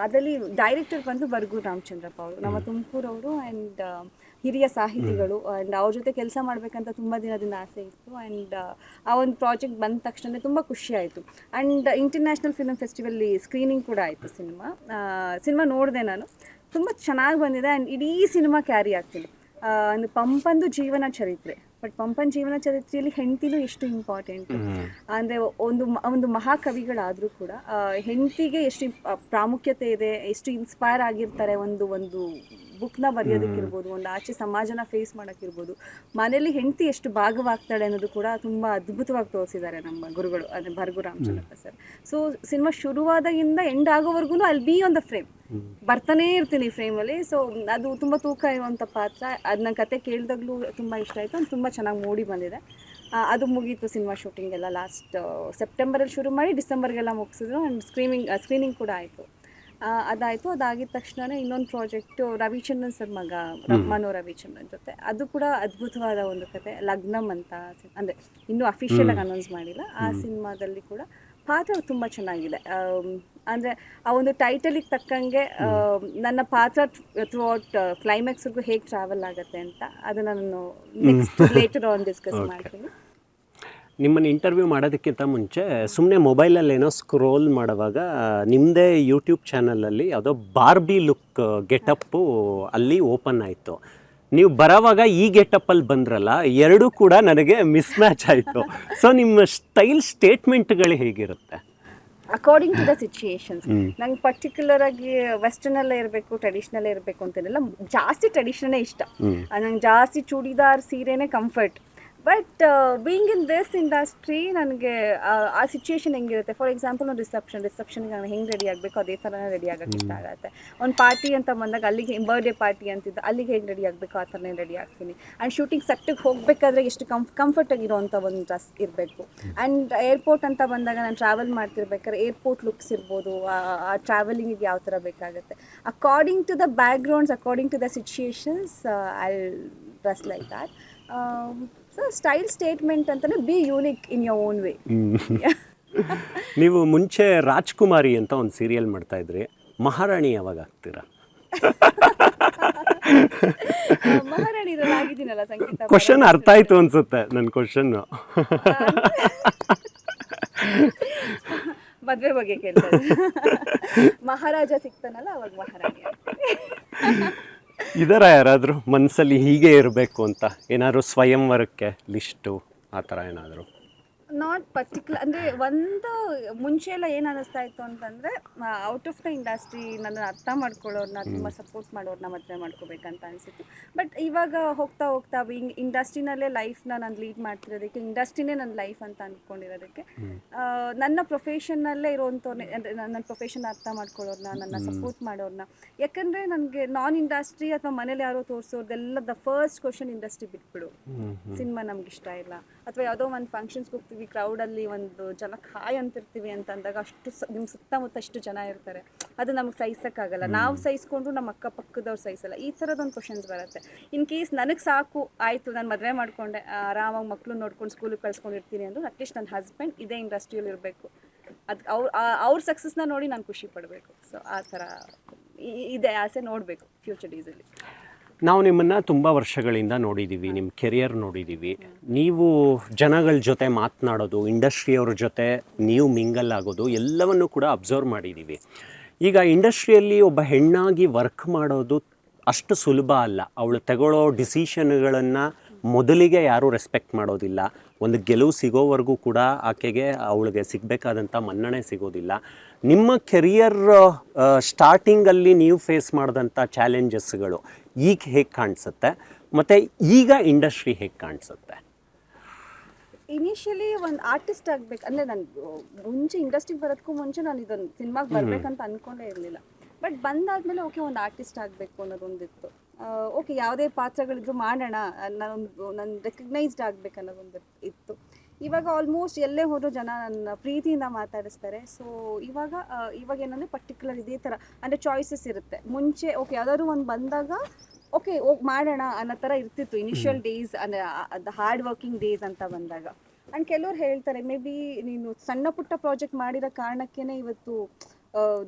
ಅದರಲ್ಲಿ ಡೈರೆಕ್ಟರ್ ಬಂದು ಬರ್ಗೂರು ರಾಮಚಂದ್ರಪ್ಪ ಅವರು, ನಮ್ಮ ತುಮಕೂರವರು. ಆ್ಯಂಡ್ ಹಿರಿಯ ಸಾಹಿತಿಗಳು. ಆ್ಯಂಡ್ ಅವ್ರ ಜೊತೆ ಕೆಲಸ ಮಾಡಬೇಕಂತ ತುಂಬ ದಿನದಿಂದ ಆಸೆ ಇತ್ತು. ಆ್ಯಂಡ್ ಆ ಒಂದು ಪ್ರಾಜೆಕ್ಟ್ ಬಂದ ತಕ್ಷಣ ತುಂಬ ಖುಷಿ ಆಯಿತು. ಆ್ಯಂಡ್ ಇಂಟರ್ನ್ಯಾಷನಲ್ ಫಿಲ್ಮ್ ಫೆಸ್ಟಿವಲ್ಲಿ ಸ್ಕ್ರೀನಿಂಗ್ ಕೂಡ ಆಯಿತು ಸಿನಿಮಾ ನೋಡಿದೆ ನಾನು. ತುಂಬ ಚೆನ್ನಾಗಿ ಬಂದಿದೆ. ಆ್ಯಂಡ್ ಇಡೀ ಸಿನಿಮಾ ಕ್ಯಾರಿ ಆಗ್ತಿದೆ. ಅಂದರೆ ಪಂಪಂದು ಜೀವನ ಚರಿತ್ರೆ, ಬಟ್ ಪಂಪನ್ ಜೀವನ ಚರಿತ್ರೆಯಲ್ಲಿ ಹೆಂಡತಿನೂ ಎಷ್ಟು ಇಂಪಾರ್ಟೆಂಟ್. ಅಂದರೆ ಒಂದು ಮಹಾಕವಿಗಳಾದರೂ ಕೂಡ ಹೆಂಡತಿಗೆ ಎಷ್ಟು ಪ್ರಾಮುಖ್ಯತೆ ಇದೆ, ಎಷ್ಟು ಇನ್ಸ್ಪೈರ್ ಆಗಿರ್ತಾರೆ ಒಂದು ಬುಕ್ನ ಬರೆಯೋದಕ್ಕಿರ್ಬೋದು, ಒಂದು ಆಚೆ ಸಮಾಜನ ಫೇಸ್ ಮಾಡೋಕ್ಕಿರ್ಬೋದು, ಮನೇಲಿ ಹೆಂಡತಿ ಎಷ್ಟು ಭಾಗವಾಗ್ತಾಳೆ ಅನ್ನೋದು ಕೂಡ ತುಂಬ ಅದ್ಭುತವಾಗಿ ತೋರಿಸಿದ್ದಾರೆ ನಮ್ಮ ಗುರುಗಳು, ಅಂದರೆ Bargur Ramachandrappa sir. So cinema ಶುರುವಾದಾಗಿಂದ ಎಂಡ್ ಆಗೋವರೆಗೂ ಅಲ್ಲಿ ಬಿ ಆನ್ ದ ಫ್ರೇಮ್, ಬರ್ತಾನೇ ಇರ್ತೀನಿ ಫ್ರೇಮಲ್ಲಿ. ಸೊ ಅದು ತುಂಬ ತೂಕ ಇರುವಂಥ ಪಾತ್ರ. ಅದನ್ನ ಕತೆ ಕೇಳಿದಾಗಲೂ ತುಂಬ ಇಷ್ಟ ಆಯಿತು. ಅದು ತುಂಬ ಚೆನ್ನಾಗಿ ಮೂಡಿ ಬಂದಿದೆ. ಅದು ಮುಗೀತು ಸಿನಿಮಾ ಶೂಟಿಂಗ್ ಎಲ್ಲ. ಲಾಸ್ಟ್ ಸೆಪ್ಟೆಂಬರಲ್ಲಿ ಶುರು ಮಾಡಿ ಡಿಸೆಂಬರ್ಗೆಲ್ಲ ಮುಗಿಸಿದ್ರು. ಆ್ಯಂಡ್ ಸ್ಕ್ರೀನಿಂಗ್ ಕೂಡ ಆಯಿತು. ಅದಾಯಿತು. ಅದಾಗಿದ ತಕ್ಷಣ ಇನ್ನೊಂದು ಪ್ರಾಜೆಕ್ಟು ರವಿಚಂದ್ರನ್ ಸರ್ ಮಗ ಮನೋ ರವಿಚಂದ್ರನ್ ಜೊತೆ, ಅದು ಕೂಡ ಅದ್ಭುತವಾದ ಒಂದು ಕತೆ, ಲಗ್ನಮ್ ಅಂತ. ಅಂದರೆ ಇನ್ನೂ ಅಫಿಷಿಯಲಾಗಿ ಅನೌನ್ಸ್ ಮಾಡಿಲ್ಲ. ಆ ಸಿನಿಮಾದಲ್ಲಿ ಕೂಡ ಪಾತ್ರ ತುಂಬ ಚೆನ್ನಾಗಿದೆ. ಅಂದರೆ ಆ ಒಂದು ಟೈಟಲಿಗೆ ತಕ್ಕಂಗೆ ನನ್ನ ಪಾತ್ರ ಥ್ರೂ ಔಟ್ ಕ್ಲೈಮ್ಯಾಕ್ಸ್ವರೆಗೂ ಹೇಗೆ ಟ್ರಾವೆಲ್ ಆಗುತ್ತೆ ಅಂತ ಅದನ್ನು ನಾನು ನೆಕ್ಸ್ಟ್ ಲೇಟರ್ ಆನ್ ಡಿಸ್ಕಸ್ ಮಾಡ್ತೀನಿ. ನಿಮ್ಮನ್ನು ಇಂಟರ್ವ್ಯೂ ಮಾಡೋದಕ್ಕಿಂತ ಮುಂಚೆ ಸುಮ್ಮನೆ ಮೊಬೈಲಲ್ಲಿ ಏನೋ ಸ್ಕ್ರೋಲ್ ಮಾಡುವಾಗ ನಿಮ್ಮದೇ ಯೂಟ್ಯೂಬ್ ಚಾನಲಲ್ಲಿ ಯಾವುದೋ ಬಾರ್ಬಿ ಲುಕ್ ಗೆಟಪ್ಪು ಅಲ್ಲಿ ಓಪನ್ ಆಯಿತು. ನೀವು ಬರೋವಾಗ ಈ ಗೆಟಪ್ಪಲ್ಲಿ ಬಂದ್ರಲ್ಲ, ಎರಡೂ ಕೂಡ ನನಗೆ ಮಿಸ್ ಮ್ಯಾಚ್ ಆಯಿತು. ಸೊ ನಿಮ್ಮ ಸ್ಟೈಲ್ ಸ್ಟೇಟ್ಮೆಂಟ್ಗಳು ಹೇಗಿರುತ್ತೆ? According to the situations. ನಂಗೆ ಪರ್ಟಿಕ್ಯುಲರ್ ಆಗಿ ವೆಸ್ಟರ್ನಲ್ಲೇ ಇರಬೇಕು, ಟ್ರೆಡಿಷ್ನಲ್ಲೇ ಇರಬೇಕು ಅಂತೇನಿಲ್ಲ. ಜಾಸ್ತಿ ಟ್ರೆಡಿಷ್ನಲ್ಲೇ ಇಷ್ಟ. ನಂಗೆ ಜಾಸ್ತಿ ಚೂಡಿದಾರ್ ಸೀರೆನೇ comfort. But being in this industry ನನಗೆ ಆ ಸಿಚುಯೇಷನ್ ಹೆಂಗಿರುತ್ತೆ. ಫಾರ್ ಎಕ್ಸಾಂಪಲ್ ಒಂದು ರಿಸೆಪ್ಷನ್ಗೆ ನಾನು ಹೆಂಗೆ ರೆಡಿ ಆಗಬೇಕು ಅದೇ ಥರನೇ ರೆಡಿ ಆಗೋಕ್ಕೆ ಇಷ್ಟ ಆಗುತ್ತೆ. ಒಂದು ಪಾರ್ಟಿ ಅಂತ ಬಂದಾಗ ಅಲ್ಲಿಗೆ ಬರ್ಡೇ ಪಾರ್ಟಿ ಅಂತಿದ್ದು ಅಲ್ಲಿಗೆ ಹೇಗೆ ರೆಡಿ ಆಗಬೇಕು ಆ ಥರನೇ ರೆಡಿ ಆಗ್ತೀನಿ. ಆ್ಯಂಡ್ ಶೂಟಿಂಗ್ ಸೆಟ್ಟಿಗೆ ಹೋಗಬೇಕಾದ್ರೆ ಎಷ್ಟು ಕಂಫರ್ಟಾಗಿರೋವಂಥ ಒಂದು ಡ್ರೆಸ್ ಇರಬೇಕು. ಆ್ಯಂಡ್ ಏರ್ಪೋರ್ಟ್ ಅಂತ ಬಂದಾಗ ನಾನು ಟ್ರಾವೆಲ್ ಮಾಡ್ತಿರ್ಬೇಕಾದ್ರೆ ಏರ್ಪೋರ್ಟ್ ಲುಕ್ಸ್ ಇರ್ಬೋದು, ಆ ಟ್ರಾವೆಲಿಂಗಿಗೆ ಯಾವ ಥರ ಬೇಕಾಗುತ್ತೆ. According to the backgrounds, according to the situations, I dress like that. So style statement ಅಂತಲೇ be unique in your own way. ನೀವು ಮುಂಚೆ ರಾಜ್ಕುಮಾರಿ ಅಂತ ಒಂದು ಸೀರಿಯಲ್ ಮಾಡ್ತಾಯಿದ್ರಿ, ಮಹಾರಾಣಿ ಯಾವಾಗ ಆಗ್ತೀರಾ? ಮಹಾರಾಣಿ ಇದ್ರಲ್ಲಿ ಆಗಿದ್ದೀನಲ್ಲ ಸಂಗೀತ ಕ್ವಶನ್ ಅರ್ಥ ಆಯ್ತು ಅನ್ಸುತ್ತೆ ನನ್ನ ಕ್ವಶನ್ನು. ಮದ್ವೆ ಬಗ್ಗೆ ಕೇಳ್ತಾರೆ. ಮಹಾರಾಜ ಸಿಗ್ತಾನಲ್ಲ ಅವಾಗ ಮಹಾರಾಣಿ ಆಗ್ತೀನಿ. ಇದರ ಯಾರಾದರೂ ಮನಸ್ಸಲ್ಲಿ ಹೀಗೆ ಇರಬೇಕು ಅಂತ ಏನಾದ್ರು ಸ್ವಯಂವರಕ್ಕೆ ಲಿಸ್ಟು ಆ ಥರ ಏನಾದರೂ? ನಾಟ್ ಪರ್ಟಿಕ್ಯುಲರ್ ಅಂದರೆ ಒಂದು ಮುಂಚೆ ಎಲ್ಲ ಏನು ಅನ್ನಿಸ್ತಾ ಇತ್ತು ಅಂತಂದರೆ ಔಟ್ ಆಫ್ ದ ಇಂಡಸ್ಟ್ರಿ ನನ್ನ ಅರ್ಥ ಮಾಡ್ಕೊಳ್ಳೋರನ್ನ ತುಂಬ ಸಪೋರ್ಟ್ ಮಾಡೋರನ್ನ ಮದುವೆ ಮಾಡ್ಕೋಬೇಕಂತ ಅನಿಸಿತ್ತು. ಬಟ್ ಇವಾಗ ಹೋಗ್ತಾ ಹೋಗ್ತಾ ಇಂಡಸ್ಟ್ರಿನಲ್ಲೇ ಲೈಫ್ನ ನಾನು ಲೀಡ್ ಮಾಡ್ತಿರೋದಕ್ಕೆ, ಇಂಡಸ್ಟ್ರಿನೇ ನನ್ನ ಲೈಫ್ ಅಂತ ಅಂದ್ಕೊಂಡಿರೋದಕ್ಕೆ, ನನ್ನ ಪ್ರೊಫೆಷನ್ನಲ್ಲೇ ಇರೋವಂಥವ್ರನ್ನೇ ಅಂದರೆ ನನ್ನ ಪ್ರೊಫೆಷನ್ ಅರ್ಥ ಮಾಡ್ಕೊಳ್ಳೋರನ್ನ, ನನ್ನ ಸಪೋರ್ಟ್ ಮಾಡೋರನ್ನ. ಯಾಕಂದರೆ ನನಗೆ ನಾನ್ ಇಂಡಸ್ಟ್ರಿ ಅಥವಾ ಮನೇಲಿ ಯಾರೋ ತೋರಿಸೋರ್ದೆಲ್ಲ ದ ಫಸ್ಟ್ ಕ್ವಶನ್ ಇಂಡಸ್ಟ್ರಿ ಬಿಟ್ಬಿಡು, ಸಿನಿಮಾ ನಮ್ಗೆ ಇಷ್ಟ ಇಲ್ಲ, ಅಥವಾ ಯಾವುದೋ ಒಂದು ಫಂಕ್ಷನ್ಸ್ಗೆ ಹೋಗ್ತೀವಿ ಕ್ರೌಡಲ್ಲಿ ಒಂದು ಜನಕ್ಕೆ ಹಾಯ್ ಅಂತಿರ್ತೀವಿ ಅಂತ ಅಂದಾಗ ಅಷ್ಟು ನಿಮ್ಮ ಸುತ್ತಮುತ್ತ ಅಷ್ಟು ಜನ ಇರ್ತಾರೆ, ಅದು ನಮಗೆ ಸಹಿಸೋಕ್ಕಾಗಲ್ಲ. ನಾವು ಸಹಿಸ್ಕೊಂಡ್ರು ನಮ್ಮ ಅಕ್ಕಪಕ್ಕದವ್ರು ಸಹಿಸಲ್ಲ. ಈ ಥರದೊಂದು ಕ್ವಶನ್ಸ್ ಬರುತ್ತೆ. ಇನ್ ಕೇಸ್ ನನಗೆ ಸಾಕು ಆಯಿತು, ನಾನು ಮದುವೆ ಮಾಡಿಕೊಂಡೆ, ಆರಾಮಾಗಿ ಮಕ್ಕಳು ನೋಡ್ಕೊಂಡು ಸ್ಕೂಲಿಗೆ ಕಳ್ಸ್ಕೊಂಡಿರ್ತೀನಿ ಅಂದರು, ಅಟ್ಲೀಸ್ಟ್ ನನ್ನ ಹಸ್ಬೆಂಡ್ ಇದೇ ಇಂಡಸ್ಟ್ರಿಯಲ್ಲಿ ಇರಬೇಕು, ಅದು ಅವ್ರ ಸಕ್ಸಸ್ನ ನೋಡಿ ನಾನು ಖುಷಿ ಪಡಬೇಕು. ಸೊ ಆ ಥರ ಇದೆ ಆಸೆ, ನೋಡಬೇಕು ಫ್ಯೂಚರ್ ಡೇಸಲ್ಲಿ. ನಾವು ನಿಮ್ಮನ್ನು ತುಂಬ ವರ್ಷಗಳಿಂದ ನೋಡಿದ್ದೀವಿ, ನಿಮ್ಮ ಕೆರಿಯರ್ ನೋಡಿದ್ದೀವಿ. ನೀವು ಜನಗಳ ಜೊತೆ ಮಾತನಾಡೋದು, ಇಂಡಸ್ಟ್ರಿಯವ್ರ ಜೊತೆ ನೀವು ಮಿಂಗಲ್ ಆಗೋದು ಎಲ್ಲವನ್ನು ಕೂಡ ಅಬ್ಸರ್ವ್ ಮಾಡಿದ್ದೀವಿ. ಈಗ ಇಂಡಸ್ಟ್ರಿಯಲ್ಲಿ ಒಬ್ಬ ಹೆಣ್ಣಾಗಿ ವರ್ಕ್ ಮಾಡೋದು ಅಷ್ಟು ಸುಲಭ ಅಲ್ಲ. ಅವಳು ತಗೊಳ್ಳೋ ಡಿಸಿಷನ್ಗಳನ್ನು ಮೊದಲಿಗೆ ಯಾರೂ ರೆಸ್ಪೆಕ್ಟ್ ಮಾಡೋದಿಲ್ಲ. ಒಂದು ಗೆಲುವು ಸಿಗೋವರೆಗೂ ಕೂಡ ಆಕೆಗೆ ಅವಳಿಗೆ ಸಿಗಬೇಕಾದಂಥ ಮನ್ನಣೆ ಸಿಗೋದಿಲ್ಲ. ನಿಮ್ಮ ಕೆರಿಯರ್ ಸ್ಟಾರ್ಟಿಂಗಲ್ಲಿ ನೀವು ಫೇಸ್ ಮಾಡಿದಂಥ ಚಾಲೆಂಜಸ್ಗಳು ಈಗ ಹೇಗೆ ಕಾಣಿಸುತ್ತೆ, ಮತ್ತು ಈಗ ಇಂಡಸ್ಟ್ರಿ ಹೇಗೆ ಕಾಣಿಸುತ್ತೆ? ಇನಿಷಿಯಲಿ ಒಂದು ಆರ್ಟಿಸ್ಟ್ ಆಗಬೇಕು ಅಂದರೆ ನಾನು ಮುಂಚೆ ಇಂಡಸ್ಟ್ರಿಗೆ ಬರೋದಕ್ಕೂ ಮುಂಚೆ ನಾನು ಇದೊಂದು ಸಿನಿಮಾಗೆ ಬರಬೇಕಂತ ಅಂದ್ಕೊಂಡೇ ಇರಲಿಲ್ಲ. ಬಟ್ ಬಂದಾದಮೇಲೆ ಓಕೆ ಒಂದು ಆರ್ಟಿಸ್ಟ್ ಆಗಬೇಕು ಅನ್ನೋದೊಂದಿತ್ತು. ಓಕೆ ಯಾವುದೇ ಪಾತ್ರಗಳಿದ್ರು ಮಾಡೋಣ, ನಾನು ರೆಕಗ್ನೈಸ್ಡ್ ಆಗಬೇಕು ಅನ್ನೋದೊಂದು ಇತ್ತು. ಇವಾಗ ಆಲ್ಮೋಸ್ಟ್ ಎಲ್ಲೇ ಹೋದರೂ ಜನ ನನ್ನ ಪ್ರೀತಿಯಿಂದ ಮಾತಾಡಿಸ್ತಾರೆ. ಸೊ ಇವಾಗ ಏನಂದರೆ ಪರ್ಟಿಕ್ಯುಲರ್ ಇದೇ ಥರ ಅಂದರೆ ಚಾಯ್ಸಸ್ ಇರುತ್ತೆ. ಮುಂಚೆ ಓಕೆ ಯಾವ್ದಾದ್ರು ಒಂದು ಬಂದಾಗ ಓಕೆ ಹೋಗಿ ಮಾಡೋಣ ಅನ್ನೋ ಥರ ಇರ್ತಿತ್ತು ಇನಿಷಿಯಲ್ ಡೇಸ್, ಅಂದರೆ ಅದು ಹಾರ್ಡ್ ವರ್ಕಿಂಗ್ ಡೇಸ್ ಅಂತ ಬಂದಾಗ. ಆ್ಯಂಡ್ ಕೆಲವ್ರು ಹೇಳ್ತಾರೆ ಮೇ ಬಿ ನೀನು ಸಣ್ಣ ಪುಟ್ಟ ಪ್ರಾಜೆಕ್ಟ್ ಮಾಡಿರೋ ಕಾರಣಕ್ಕೇ ಇವತ್ತು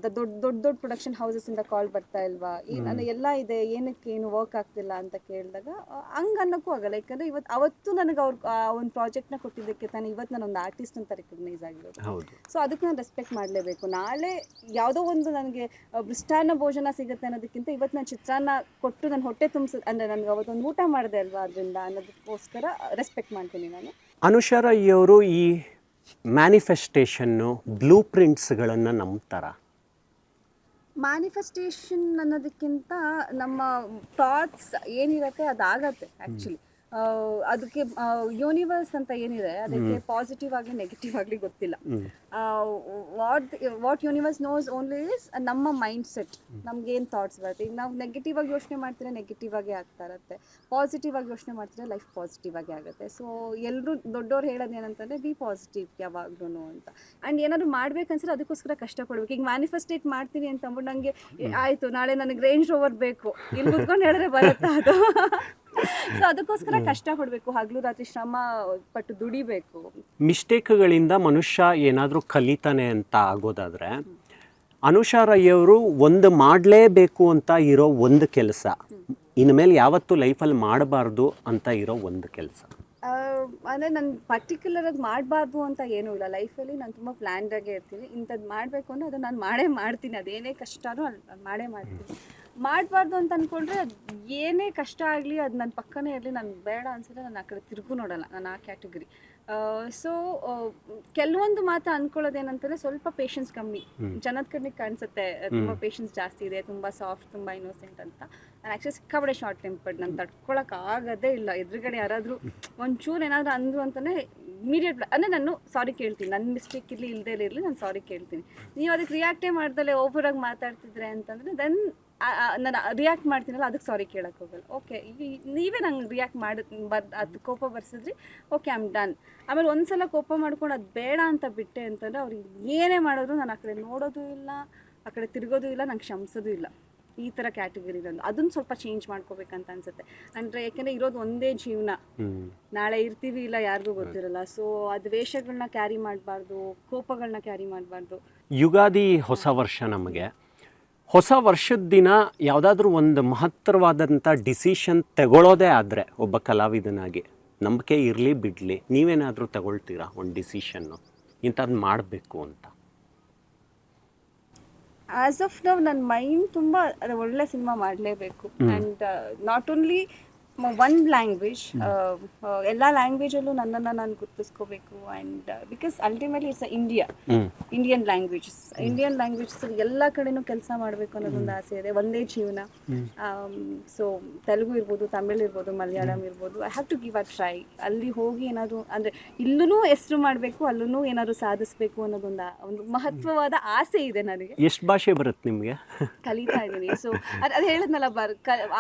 ದೊಡ್ಡ ಪ್ರೊಡಕ್ಷನ್ ಹೌಸಸ್ಸಿಂದ ಕಾಲ್ ಬರ್ತಾ ಇಲ್ವಾ, ಅಂದರೆ ಎಲ್ಲ ಇದೆ, ಏನಕ್ಕೇನು ವರ್ಕ್ ಆಗ್ತಿಲ್ಲ ಅಂತ ಕೇಳಿದಾಗ ಹಂಗೆ ಅನ್ನೋಕ್ಕೂ ಆಗಲ್ಲ. ಯಾಕಂದರೆ ಅವತ್ತು ನನಗೆ ಅವ್ರು ಒಂದು ಪ್ರಾಜೆಕ್ಟ್ನ ಕೊಟ್ಟಿದ್ದಕ್ಕೆ ತಾನೇ ಇವತ್ತು ನಾನು ಒಂದು ಆರ್ಟಿಸ್ಟ್ ಅಂತ ರೆಕಗ್ನೈಸ್ ಆಗಿರೋದು. ಸೊ ಅದಕ್ಕೆ ನಾನು ರೆಸ್ಪೆಕ್ಟ್ ಮಾಡಲೇಬೇಕು. ನಾಳೆ ಯಾವುದೋ ಒಂದು ನನಗೆ ಮೃಷ್ಟಾನ್ನ ಭೋಜನ ಸಿಗುತ್ತೆ ಅನ್ನೋದಕ್ಕಿಂತ ಇವತ್ತು ನಾನು ಚಿತ್ರಾನ್ನ ಕೊಟ್ಟು ನನ್ನ ಹೊಟ್ಟೆ ಅಂದರೆ ನನಗೆ ಅವತ್ತೊಂದು ಊಟ ಮಾಡಿದೆ ಅಲ್ವಾ, ಅದರಿಂದ ಅನ್ನೋದಕ್ಕೋಸ್ಕರ ರೆಸ್ಪೆಕ್ಟ್ ಮಾಡ್ತೀನಿ ನಾನು. ಅನುಷಾ ರೈ ಅವರು ಈ ಮ್ಯಾನಿಫೆಸ್ಟೇಷನ್ನು, ಬ್ಲೂ ಪ್ರಿಂಟ್ಸ್ಗಳನ್ನು ನಂಬ್ತಾರ? ಮ್ಯಾನಿಫೆಸ್ಟೇಷನ್ ಅನ್ನೋದಕ್ಕಿಂತ ನಮ್ಮ ಥಾಟ್ಸ್ ಏನಿರುತ್ತೆ ಅದಾಗತ್ತೆ ಆ್ಯಕ್ಚುಲಿ. ಅದಕ್ಕೆ ಯೂನಿವರ್ಸ್ ಅಂತ ಏನಿದೆ ಅದಕ್ಕೆ ಪಾಸಿಟಿವ್ ಆಗಲಿ ನೆಗೆಟಿವ್ ಆಗಲಿ ಗೊತ್ತಿಲ್ಲ. What universe knows only is ನಮ್ಮ ಮೈಂಡ್ ಸೆಟ್, ನಮ್ಗೇನು ಥಾಟ್ಸ್ ಬರುತ್ತೆ. ಈಗ ನಾವು ನೆಗೆಟಿವ್ ಆಗಿ ಯೋಚನೆ ಮಾಡ್ತೀರಾ ನೆಗೆಟಿವ್ ಆಗೇ ಆಗ್ತಾ ಇರುತ್ತೆ, ಪಾಸಿಟಿವ್ ಆಗಿ ಯೋಚನೆ ಮಾಡ್ತೀರಾ ಲೈಫ್ ಪಾಸಿಟಿವ್ ಆಗೇ ಆಗುತ್ತೆ. ಸೊ ಎಲ್ಲರೂ ದೊಡ್ಡವ್ರು ಹೇಳೋದು ಏನಂತಂದರೆ ಬಿ ಪಾಸಿಟಿವ್ ಯಾವಾಗ್ಲೂ ಅಂತ. ಆ್ಯಂಡ್ ಏನಾದ್ರು ಮಾಡ್ಬೇಕನ್ಸಿದ್ರೆ ಅದಕ್ಕೋಸ್ಕರ ಕಷ್ಟಪಡ್ಬೇಕು. ಈಗ ಮ್ಯಾನಿಫೆಸ್ಟೇಟ್ ಮಾಡ್ತೀನಿ ಅಂತ ಅಂದ್ಬಿಟ್ಟು ನನಗೆ ಆಯಿತು ನಾಳೆ ನನಗೆ ರೇಂಜ್ ರೋವರ್ ಬೇಕು, ಇಲ್ಲಿ ಕೂತ್ಕೊಂಡು ಹೇಳಿದ್ರೆ ಬರುತ್ತಾ ಅದು? ಸೊ ಅದಕ್ಕೋಸ್ಕರ ಕಷ್ಟಪಡಬೇಕು, ಹಗಲು ರಾತ್ರಿ ಶ್ರಮ ಪಟ್ಟು ದುಡಿಬೇಕು. ಮಿಸ್ಟೇಕ್ಗಳಿಂದ ಮನುಷ್ಯ ಏನಾದರೂ ಕಲಿತಾನೆ ಅಂತ ಆಗೋದಾದರೆ, ಅನುಷಾ ರೈ ಅವರು ಒಂದು ಮಾಡಲೇಬೇಕು ಅಂತ ಇರೋ ಒಂದು ಕೆಲಸ, ಇನ್ಮೇಲೆ ಯಾವತ್ತೂ ಲೈಫಲ್ಲಿ ಮಾಡಬಾರ್ದು ಅಂತ ಇರೋ ಒಂದು ಕೆಲಸ? ಅಂದರೆ ನಾನು ಪರ್ಟಿಕ್ಯುಲರಾಗಿ ಮಾಡಬಾರ್ದು ಅಂತ ಏನೂ ಇಲ್ಲ. ಲೈಫಲ್ಲಿ ನಾನು ತುಂಬ ಪ್ಲ್ಯಾನ್ಡಾಗೆ ಇರ್ತೀನಿ. ಇಂಥದ್ದು ಮಾಡಬೇಕು ಅಂದರೆ ಅದು ನಾನು ಮಾಡೇ ಮಾಡ್ತೀನಿ, ಅದೇನೇ ಕಷ್ಟನೂ ಅದು ಮಾಡೇ ಮಾಡ್ತೀನಿ. ಮಾಡಬಾರ್ದು ಅಂತ ಅಂದ್ಕೊಂಡ್ರೆ ಏನೇ ಕಷ್ಟ ಆಗಲಿ ಅದು ನನ್ನ ಪಕ್ಕನೇ ಇರಲಿ, ನಾನು ಬೇಡ ಅನ್ಸಿದ್ರೆ ನಾನು ಆ ಕಡೆ ತಿರುಗೂ ನೋಡೋಲ್ಲ, ನಾನು ಆ ಕ್ಯಾಟಗರಿ. ಸೊ ಕೆಲವೊಂದು ಮಾತ್ರ ಅಂದ್ಕೊಳ್ಳೋದೇನಂತಂದರೆ ಸ್ವಲ್ಪ ಪೇಷನ್ಸ್ ಕಮ್ಮಿ, ಜನದ ಕಣ್ಣಿಗೆ ಕಾಣಿಸುತ್ತೆ ತುಂಬ ಪೇಷನ್ಸ್ ಜಾಸ್ತಿ ಇದೆ, ತುಂಬ ಸಾಫ್ಟ್, ತುಂಬ ಇನ್ನೋಸೆಂಟ್ ಅಂತ. ನಾನು ಆ್ಯಕ್ಚುಲಿ ಸಿಕ್ಕಾಬಡೆ ಶಾರ್ಟ್ ಟೆಂಪರ್ಡ್, ನಾನು ತಡ್ಕೊಳಕ್ಕೆ ಆಗೋದೇ ಇಲ್ಲ. ಎದುರುಗಡೆ ಯಾರಾದರೂ ಒಂಚೂರು ಏನಾದರೂ ಅಂದರು ಅಂತಲೇ ಇಮಿಡಿಯೇಟ್ ಅಂದರೆ ನಾನು ಸಾರಿ ಕೇಳ್ತೀನಿ, ನನ್ನ ಮಿಸ್ಟೇಕ್ ಇರಲಿ ಇಲ್ಲದೇ ಇರಲಿ ನಾನು ಸಾರಿ ಕೇಳ್ತೀನಿ. ನೀವು ಅದಕ್ಕೆ ರಿಯಾಕ್ಟೇ ಮಾಡ್ದಲೇ ಓವರಾಗಿ ಮಾತಾಡ್ತಿದ್ರೆ ಅಂತಂದರೆ ದೆನ್ ನಾನು ರಿಯಾಕ್ಟ್ ಮಾಡ್ತೀನಲ್ಲ ಅದಕ್ಕೆ ಸಾರಿ ಕೇಳಕ್ಕೆ ಹೋಗಲ್ಲ. ಓಕೆ ನೀವೇ ನಂಗೆ ರಿಯಾಕ್ಟ್ ಅದು ಕೋಪ ಬರ್ಸಿದ್ರಿ, ಓಕೆ ಐ ಆಮ್ ಡನ್. ಆಮೇಲೆ ಒಂದು ಸಲ ಕೋಪ ಮಾಡ್ಕೊಂಡು ಅದು ಬೇಡ ಅಂತ ಬಿಟ್ಟೆ ಅಂತಂದರೆ ಅವ್ರಿಗೆ ಏನೇ ಮಾಡೋದು ನಾನು ಆ ಕಡೆ ನೋಡೋದು ಇಲ್ಲ, ಆ ಕಡೆ ತಿರುಗೋದು ಇಲ್ಲ, ನಂಗೆ ಕ್ಷಮಿಸೋದು ಇಲ್ಲ. ಈ ಥರ ಕ್ಯಾಟಗರಿ ನಂದು. ಅದನ್ನು ಸ್ವಲ್ಪ ಚೇಂಜ್ ಮಾಡ್ಕೋಬೇಕಂತ ಅನ್ಸುತ್ತೆ. ಅಂದರೆ ಯಾಕೆಂದರೆ ಇರೋದು ಒಂದೇ ಜೀವನ, ನಾಳೆ ಇರ್ತೀವಿ ಇಲ್ಲ ಯಾರಿಗೂ ಗೊತ್ತಿರಲ್ಲ. ಸೊ ಅದು ದ್ವೇಷಗಳನ್ನ ಕ್ಯಾರಿ ಮಾಡಬಾರ್ದು, ಕೋಪಗಳನ್ನ ಕ್ಯಾರಿ ಮಾಡಬಾರ್ದು. ಯುಗಾದಿ ಹೊಸ ವರ್ಷ ನಮಗೆ ಹೊಸ ವರ್ಷದ ದಿನ ಯಾವುದಾದ್ರೂ ಒಂದು ಮಹತ್ತರವಾದಂಥ ಡಿಸಿಷನ್ ತಗೊಳ್ಳೋದೇ ಆದರೆ ಒಬ್ಬ ಕಲಾವಿದನಾಗಿ ನಂಬಿಕೆ ಇರಲಿ ಬಿಡಲಿ ನೀವೇನಾದರೂ ತಗೊಳ್ತೀರಾ ಒಂದು ಡಿಸಿಷನ್ನು ಇಂಥದ್ದು ಮಾಡಬೇಕು ಅಂತ? ಆಸ್ ಆಫ್ ನೌ ನನ್ನ ಮೈಂಡ್ ತುಂಬ ಒಳ್ಳೆ ಸಿನಿಮಾ ಮಾಡಲೇಬೇಕು. And not only one language, ಎಲ್ಲ ಲ್ಯಾಂಗ್ವೇಜಲ್ಲೂ ನನ್ನನ್ನು ನಾನು ಗುರುತಿಸ್ಕೋಬೇಕು. And because ultimately it's Indian languages ಎಲ್ಲ ಕಡೆನೂ ಕೆಲಸ ಮಾಡಬೇಕು ಅನ್ನೋದೊಂದು ಆಸೆ ಇದೆ. ಒಂದೇ ಜೀವನ. ಸೊ ತೆಲುಗು ಇರ್ಬೋದು, ತಮಿಳ್ ಇರ್ಬೋದು, ಮಲಯಾಳಂ ಇರ್ಬೋದು, I have to give a try. ಅಲ್ಲಿ ಹೋಗಿ ಏನಾದರೂ ಅಂದರೆ ಇಲ್ಲೂ ಹೆಸರು ಮಾಡಬೇಕು, ಅಲ್ಲೂ ಏನಾದರೂ ಸಾಧಿಸಬೇಕು ಒಂದು ಮಹತ್ವವಾದ ಆಸೆ ಇದೆ ನನಗೆ. ಎಷ್ಟು ಭಾಷೆ ಬರುತ್ತೆ ನಿಮಗೆ? ಕಲಿತಾ ಇದ್ದೀನಿ. ಸೊ ಅದು ಹೇಳಿದ್ನಲ್ಲ,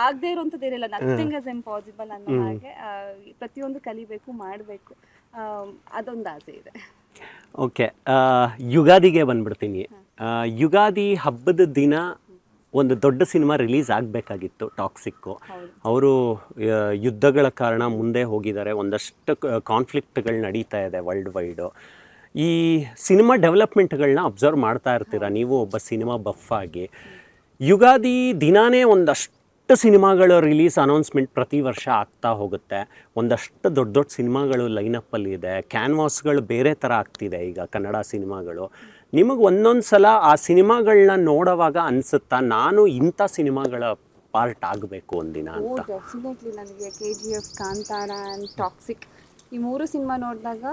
ಆಗದೆ ಇರುವಂಥದ್ದು ಏನಿಲ್ಲ, ನಥಿಂಗ್ ಇಸ್ ಇಂಪಾಸಿಬಲ್ ಅನ್ನೋ ಹಾಗೆ ಪ್ರತಿಯೊಂದು ಕಲಿಬೇಕು, ಮಾಡಬೇಕು, ಅದೊಂದು ಆಸೆ ಇದೆ. ಓಕೆ, ಯುಗಾದಿಗೆ ಬಂದ್ಬಿಡ್ತೀನಿ. ಯುಗಾದಿ ಹಬ್ಬದ ದಿನ ಒಂದು ದೊಡ್ಡ ಸಿನಿಮಾ ರಿಲೀಸ್ ಆಗಬೇಕಾಗಿತ್ತು, ಟಾಕ್ಸಿಕ್ಕು. ಅವರು ಯುದ್ಧಗಳ ಕಾರಣ ಮುಂದೆ ಹೋಗಿದ್ದಾರೆ, ಒಂದಷ್ಟು ಕಾನ್ಫ್ಲಿಕ್ಟ್ಗಳು ನಡೀತಾ ಇದೆ ವರ್ಲ್ಡ್ ವೈಡು. ಈ ಸಿನಿಮಾ ಡೆವಲಪ್ಮೆಂಟ್ಗಳನ್ನ ಅಬ್ಸರ್ವ್ ಮಾಡ್ತಾ ಇರ್ತೀರ ನೀವು ಒಬ್ಬ ಸಿನಿಮಾ ಬಫ್ ಆಗಿ. ಯುಗಾದಿ ದಿನಾನೇ ಒಂದಷ್ಟು ಸಿನಿಮಾಗಳ ರಿಲೀಸ್ ಅನೌನ್ಸ್ಮೆಂಟ್ ಪ್ರತಿ ವರ್ಷ ಆಗ್ತಾ ಹೋಗುತ್ತೆ. ಒಂದಷ್ಟು ದೊಡ್ಡ ದೊಡ್ಡ ಸಿನಿಮಾಗಳು ಲೈನಪ್ಪಲ್ಲಿ ಇದೆ, ಕ್ಯಾನ್ವಾಸ್ಗಳು ಬೇರೆ ಥರ ಆಗ್ತಿದೆ ಈಗ ಕನ್ನಡ ಸಿನಿಮಾಗಳು. ನಿಮಗೆ ಒಂದೊಂದು ಸಲ ಆ ಸಿನಿಮಾಗಳನ್ನ ನೋಡೋವಾಗ ಅನಿಸುತ್ತಾ ನಾನು ಇಂಥ ಸಿನಿಮಾಗಳ ಪಾರ್ಟ್ ಆಗಬೇಕು ಒಂದಿನ ಅಂತ? ಡೆಫಿನೆಟ್ಲಿ. ನನಗೆ KGF, ಕಾಂತಾರ ಆ್ಯಂಡ್ ಟಾಕ್ಸಿಕ್ ಈ 3 ಸಿನಿಮಾ ನೋಡಿದಾಗ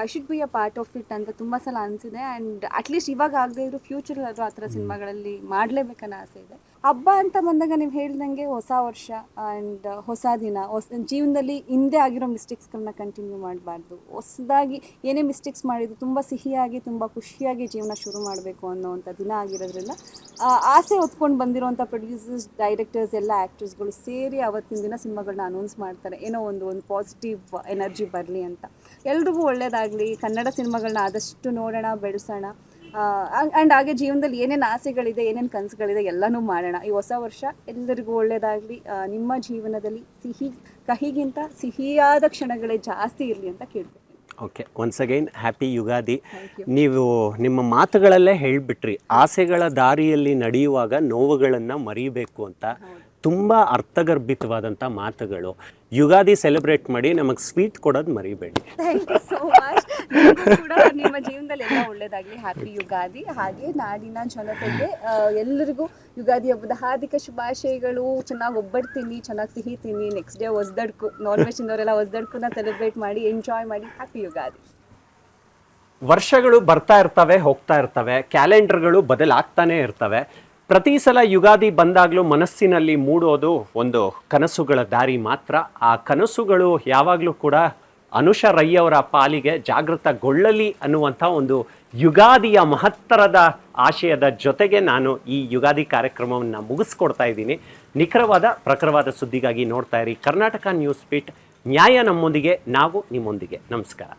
I should be a part of it ಅಂತ ತುಂಬ ಸಲ ಅನಿಸಿದೆ. ಆ್ಯಂಡ್ ಅಟ್ಲೀಸ್ಟ್ ಇವಾಗ ಆಗದೆ ಇದ್ರು ಫ್ಯೂಚರ್ ಅದು ಆ ಥರ ಸಿನಿಮಾಗಳಲ್ಲಿ ಮಾಡಲೇಬೇಕನ್ನೋ ಆಸೆ ಇದೆ. ಹಬ್ಬ ಅಂತ ಬಂದಾಗ ನೀವು ಹೇಳ್ದಂಗೆ ಹೊಸ ವರ್ಷ ಆ್ಯಂಡ್ ಹೊಸ ದಿನ, ಜೀವನದಲ್ಲಿ ಹಿಂದೆ ಆಗಿರೋ ಮಿಸ್ಟೇಕ್ಸ್ಗಳನ್ನ ಕಂಟಿನ್ಯೂ ಮಾಡಬಾರ್ದು. ಹೊಸದಾಗಿ ಏನೇ ಮಿಸ್ಟೇಕ್ಸ್ ಮಾಡಿದ್ದು ತುಂಬ ಸಿಹಿಯಾಗಿ, ತುಂಬ ಖುಷಿಯಾಗಿ ಜೀವನ ಶುರು ಮಾಡಬೇಕು ಅನ್ನೋವಂಥ ದಿನ ಆಗಿರೋದ್ರಿಂದ ಆಸೆ ಹೊತ್ಕೊಂಡು ಬಂದಿರೋವಂಥ ಪ್ರೊಡ್ಯೂಸರ್ಸ್, ಡೈರೆಕ್ಟರ್ಸ್, ಎಲ್ಲ ಆ್ಯಕ್ಟರ್ಸ್ಗಳು ಸೇರಿ ಅವತ್ತಿನ ದಿನ ಸಿನಿಮಾಗಳನ್ನ ಅನೌನ್ಸ್ ಮಾಡ್ತಾರೆ. ಏನೋ ಒಂದು ಪಾಸಿಟಿವ್ ಎನರ್ಜಿ ಬರಲಿ ಅಂತ. ಎಲ್ರಿಗೂ ಒಳ್ಳೆಯದಾಗಲಿ, ಕನ್ನಡ ಸಿನಿಮಾಗಳನ್ನ ಆದಷ್ಟು ನೋಡೋಣ, ಬೆಳೆಸೋಣ. ಆ್ಯಂಡ್ ಹಾಗೆ ಜೀವನದಲ್ಲಿ ಏನೇನು ಆಸೆಗಳಿದೆ, ಏನೇನು ಕನಸುಗಳಿದೆ ಎಲ್ಲನೂ ಮಾಡೋಣ. ಈ ಹೊಸ ವರ್ಷ ಎಲ್ಲರಿಗೂ ಒಳ್ಳೆಯದಾಗಲಿ. ನಿಮ್ಮ ಜೀವನದಲ್ಲಿ ಕಹಿಗಿಂತ ಸಿಹಿಯಾದ ಕ್ಷಣಗಳೇ ಜಾಸ್ತಿ ಇರಲಿ ಅಂತ ಕೇಳ್ತೀನಿ. Okay, once again happy Ugadi. ನೀವು ನಿಮ್ಮ ಮಾತುಗಳಲ್ಲೇ ಹೇಳಿಬಿಟ್ರಿ, ಆಸೆಗಳ ದಾರಿಯಲ್ಲಿ ನಡೆಯುವಾಗ ನೋವುಗಳನ್ನು ಮರೀಬೇಕು ಅಂತ. ತುಂಬ ಅರ್ಥಗರ್ಭಿತವಾದಂಥ ಮಾತುಗಳು. ಯುಗಾದಿ ಸೆಲೆಬ್ರೇಟ್ ಮಾಡಿ, ನಮಗೆ ಸ್ವೀಟ್ ಕೊಡೋದು ಮರಿಬೇಡಿ. Thank you so much. ಕೂಡ ನಿಮ್ಮ ಜೀವನದಲ್ಲಿ ಎಲ್ಲ ಒಳ್ಳೆಯದಾಗಲಿ. ಹ್ಯಾಪಿ ಯುಗಾದಿ. ಹಾಗೆ ನಾಡಿನ ಜನತೆಗೆ ಎಲ್ಲರಿಗೂ ಯುಗಾದಿ ಹಬ್ಬದ ಹಾರ್ದಿಕ ಶುಭಾಶಯಗಳು. ಚೆನ್ನಾಗಿ ಒಬ್ಬಡ್ತೀನಿ, ಚೆನ್ನಾಗಿ ಸಿಹಿ ತಿನ್ನಿ. ನೆಕ್ಸ್ಟ್ ಡೇ ಹೊಸ್ದಡ್ಕು, ನಾನ್ ವೆಜ್ ಇಂದವರೆಲ್ಲ ಹೊಸ್ದಡ್ಕನ್ನ ಸೆಲೆಬ್ರೇಟ್ ಮಾಡಿ, ಎಂಜಾಯ್ ಮಾಡಿ. ಹ್ಯಾಪಿ ಯುಗಾದಿ. ವರ್ಷಗಳು ಬರ್ತಾ ಇರ್ತವೆ, ಹೋಗ್ತಾ ಇರ್ತವೆ, ಕ್ಯಾಲೆಂಡರ್ಗಳು ಬದಲಾಗ್ತಾನೆ ಇರ್ತವೆ. ಪ್ರತಿ ಸಲ ಯುಗಾದಿ ಬಂದಾಗಲೂ ಮನಸ್ಸಿನಲ್ಲಿ ಮೂಡೋದು ಒಂದು ಕನಸುಗಳ ದಾರಿ ಮಾತ್ರ. ಆ ಕನಸುಗಳು ಯಾವಾಗಲೂ ಕೂಡ ಅನುಷಾ ರೈ ಅವರ ಪಾಲಿಗೆ ಜಾಗೃತಗೊಳ್ಳಲಿ ಅನ್ನುವಂಥ ಒಂದು ಯುಗಾದಿಯ ಮಹತ್ತರದ ಆಶಯದ ಜೊತೆಗೆ ನಾನು ಈ ಯುಗಾದಿ ಕಾರ್ಯಕ್ರಮವನ್ನು ಮುಗಿಸ್ಕೊಡ್ತಾ ಇದ್ದೀನಿ. ನಿಖರವಾದ ಪ್ರಖರವಾದ ಸುದ್ದಿಗಾಗಿ ನೋಡ್ತಾ ಇರಿ ಕರ್ನಾಟಕ ನ್ಯೂಸ್ ಬೀಟ್. ನ್ಯಾಯ ನಮ್ಮೊಂದಿಗೆ, ನಾವು ನಿಮ್ಮೊಂದಿಗೆ. ನಮಸ್ಕಾರ.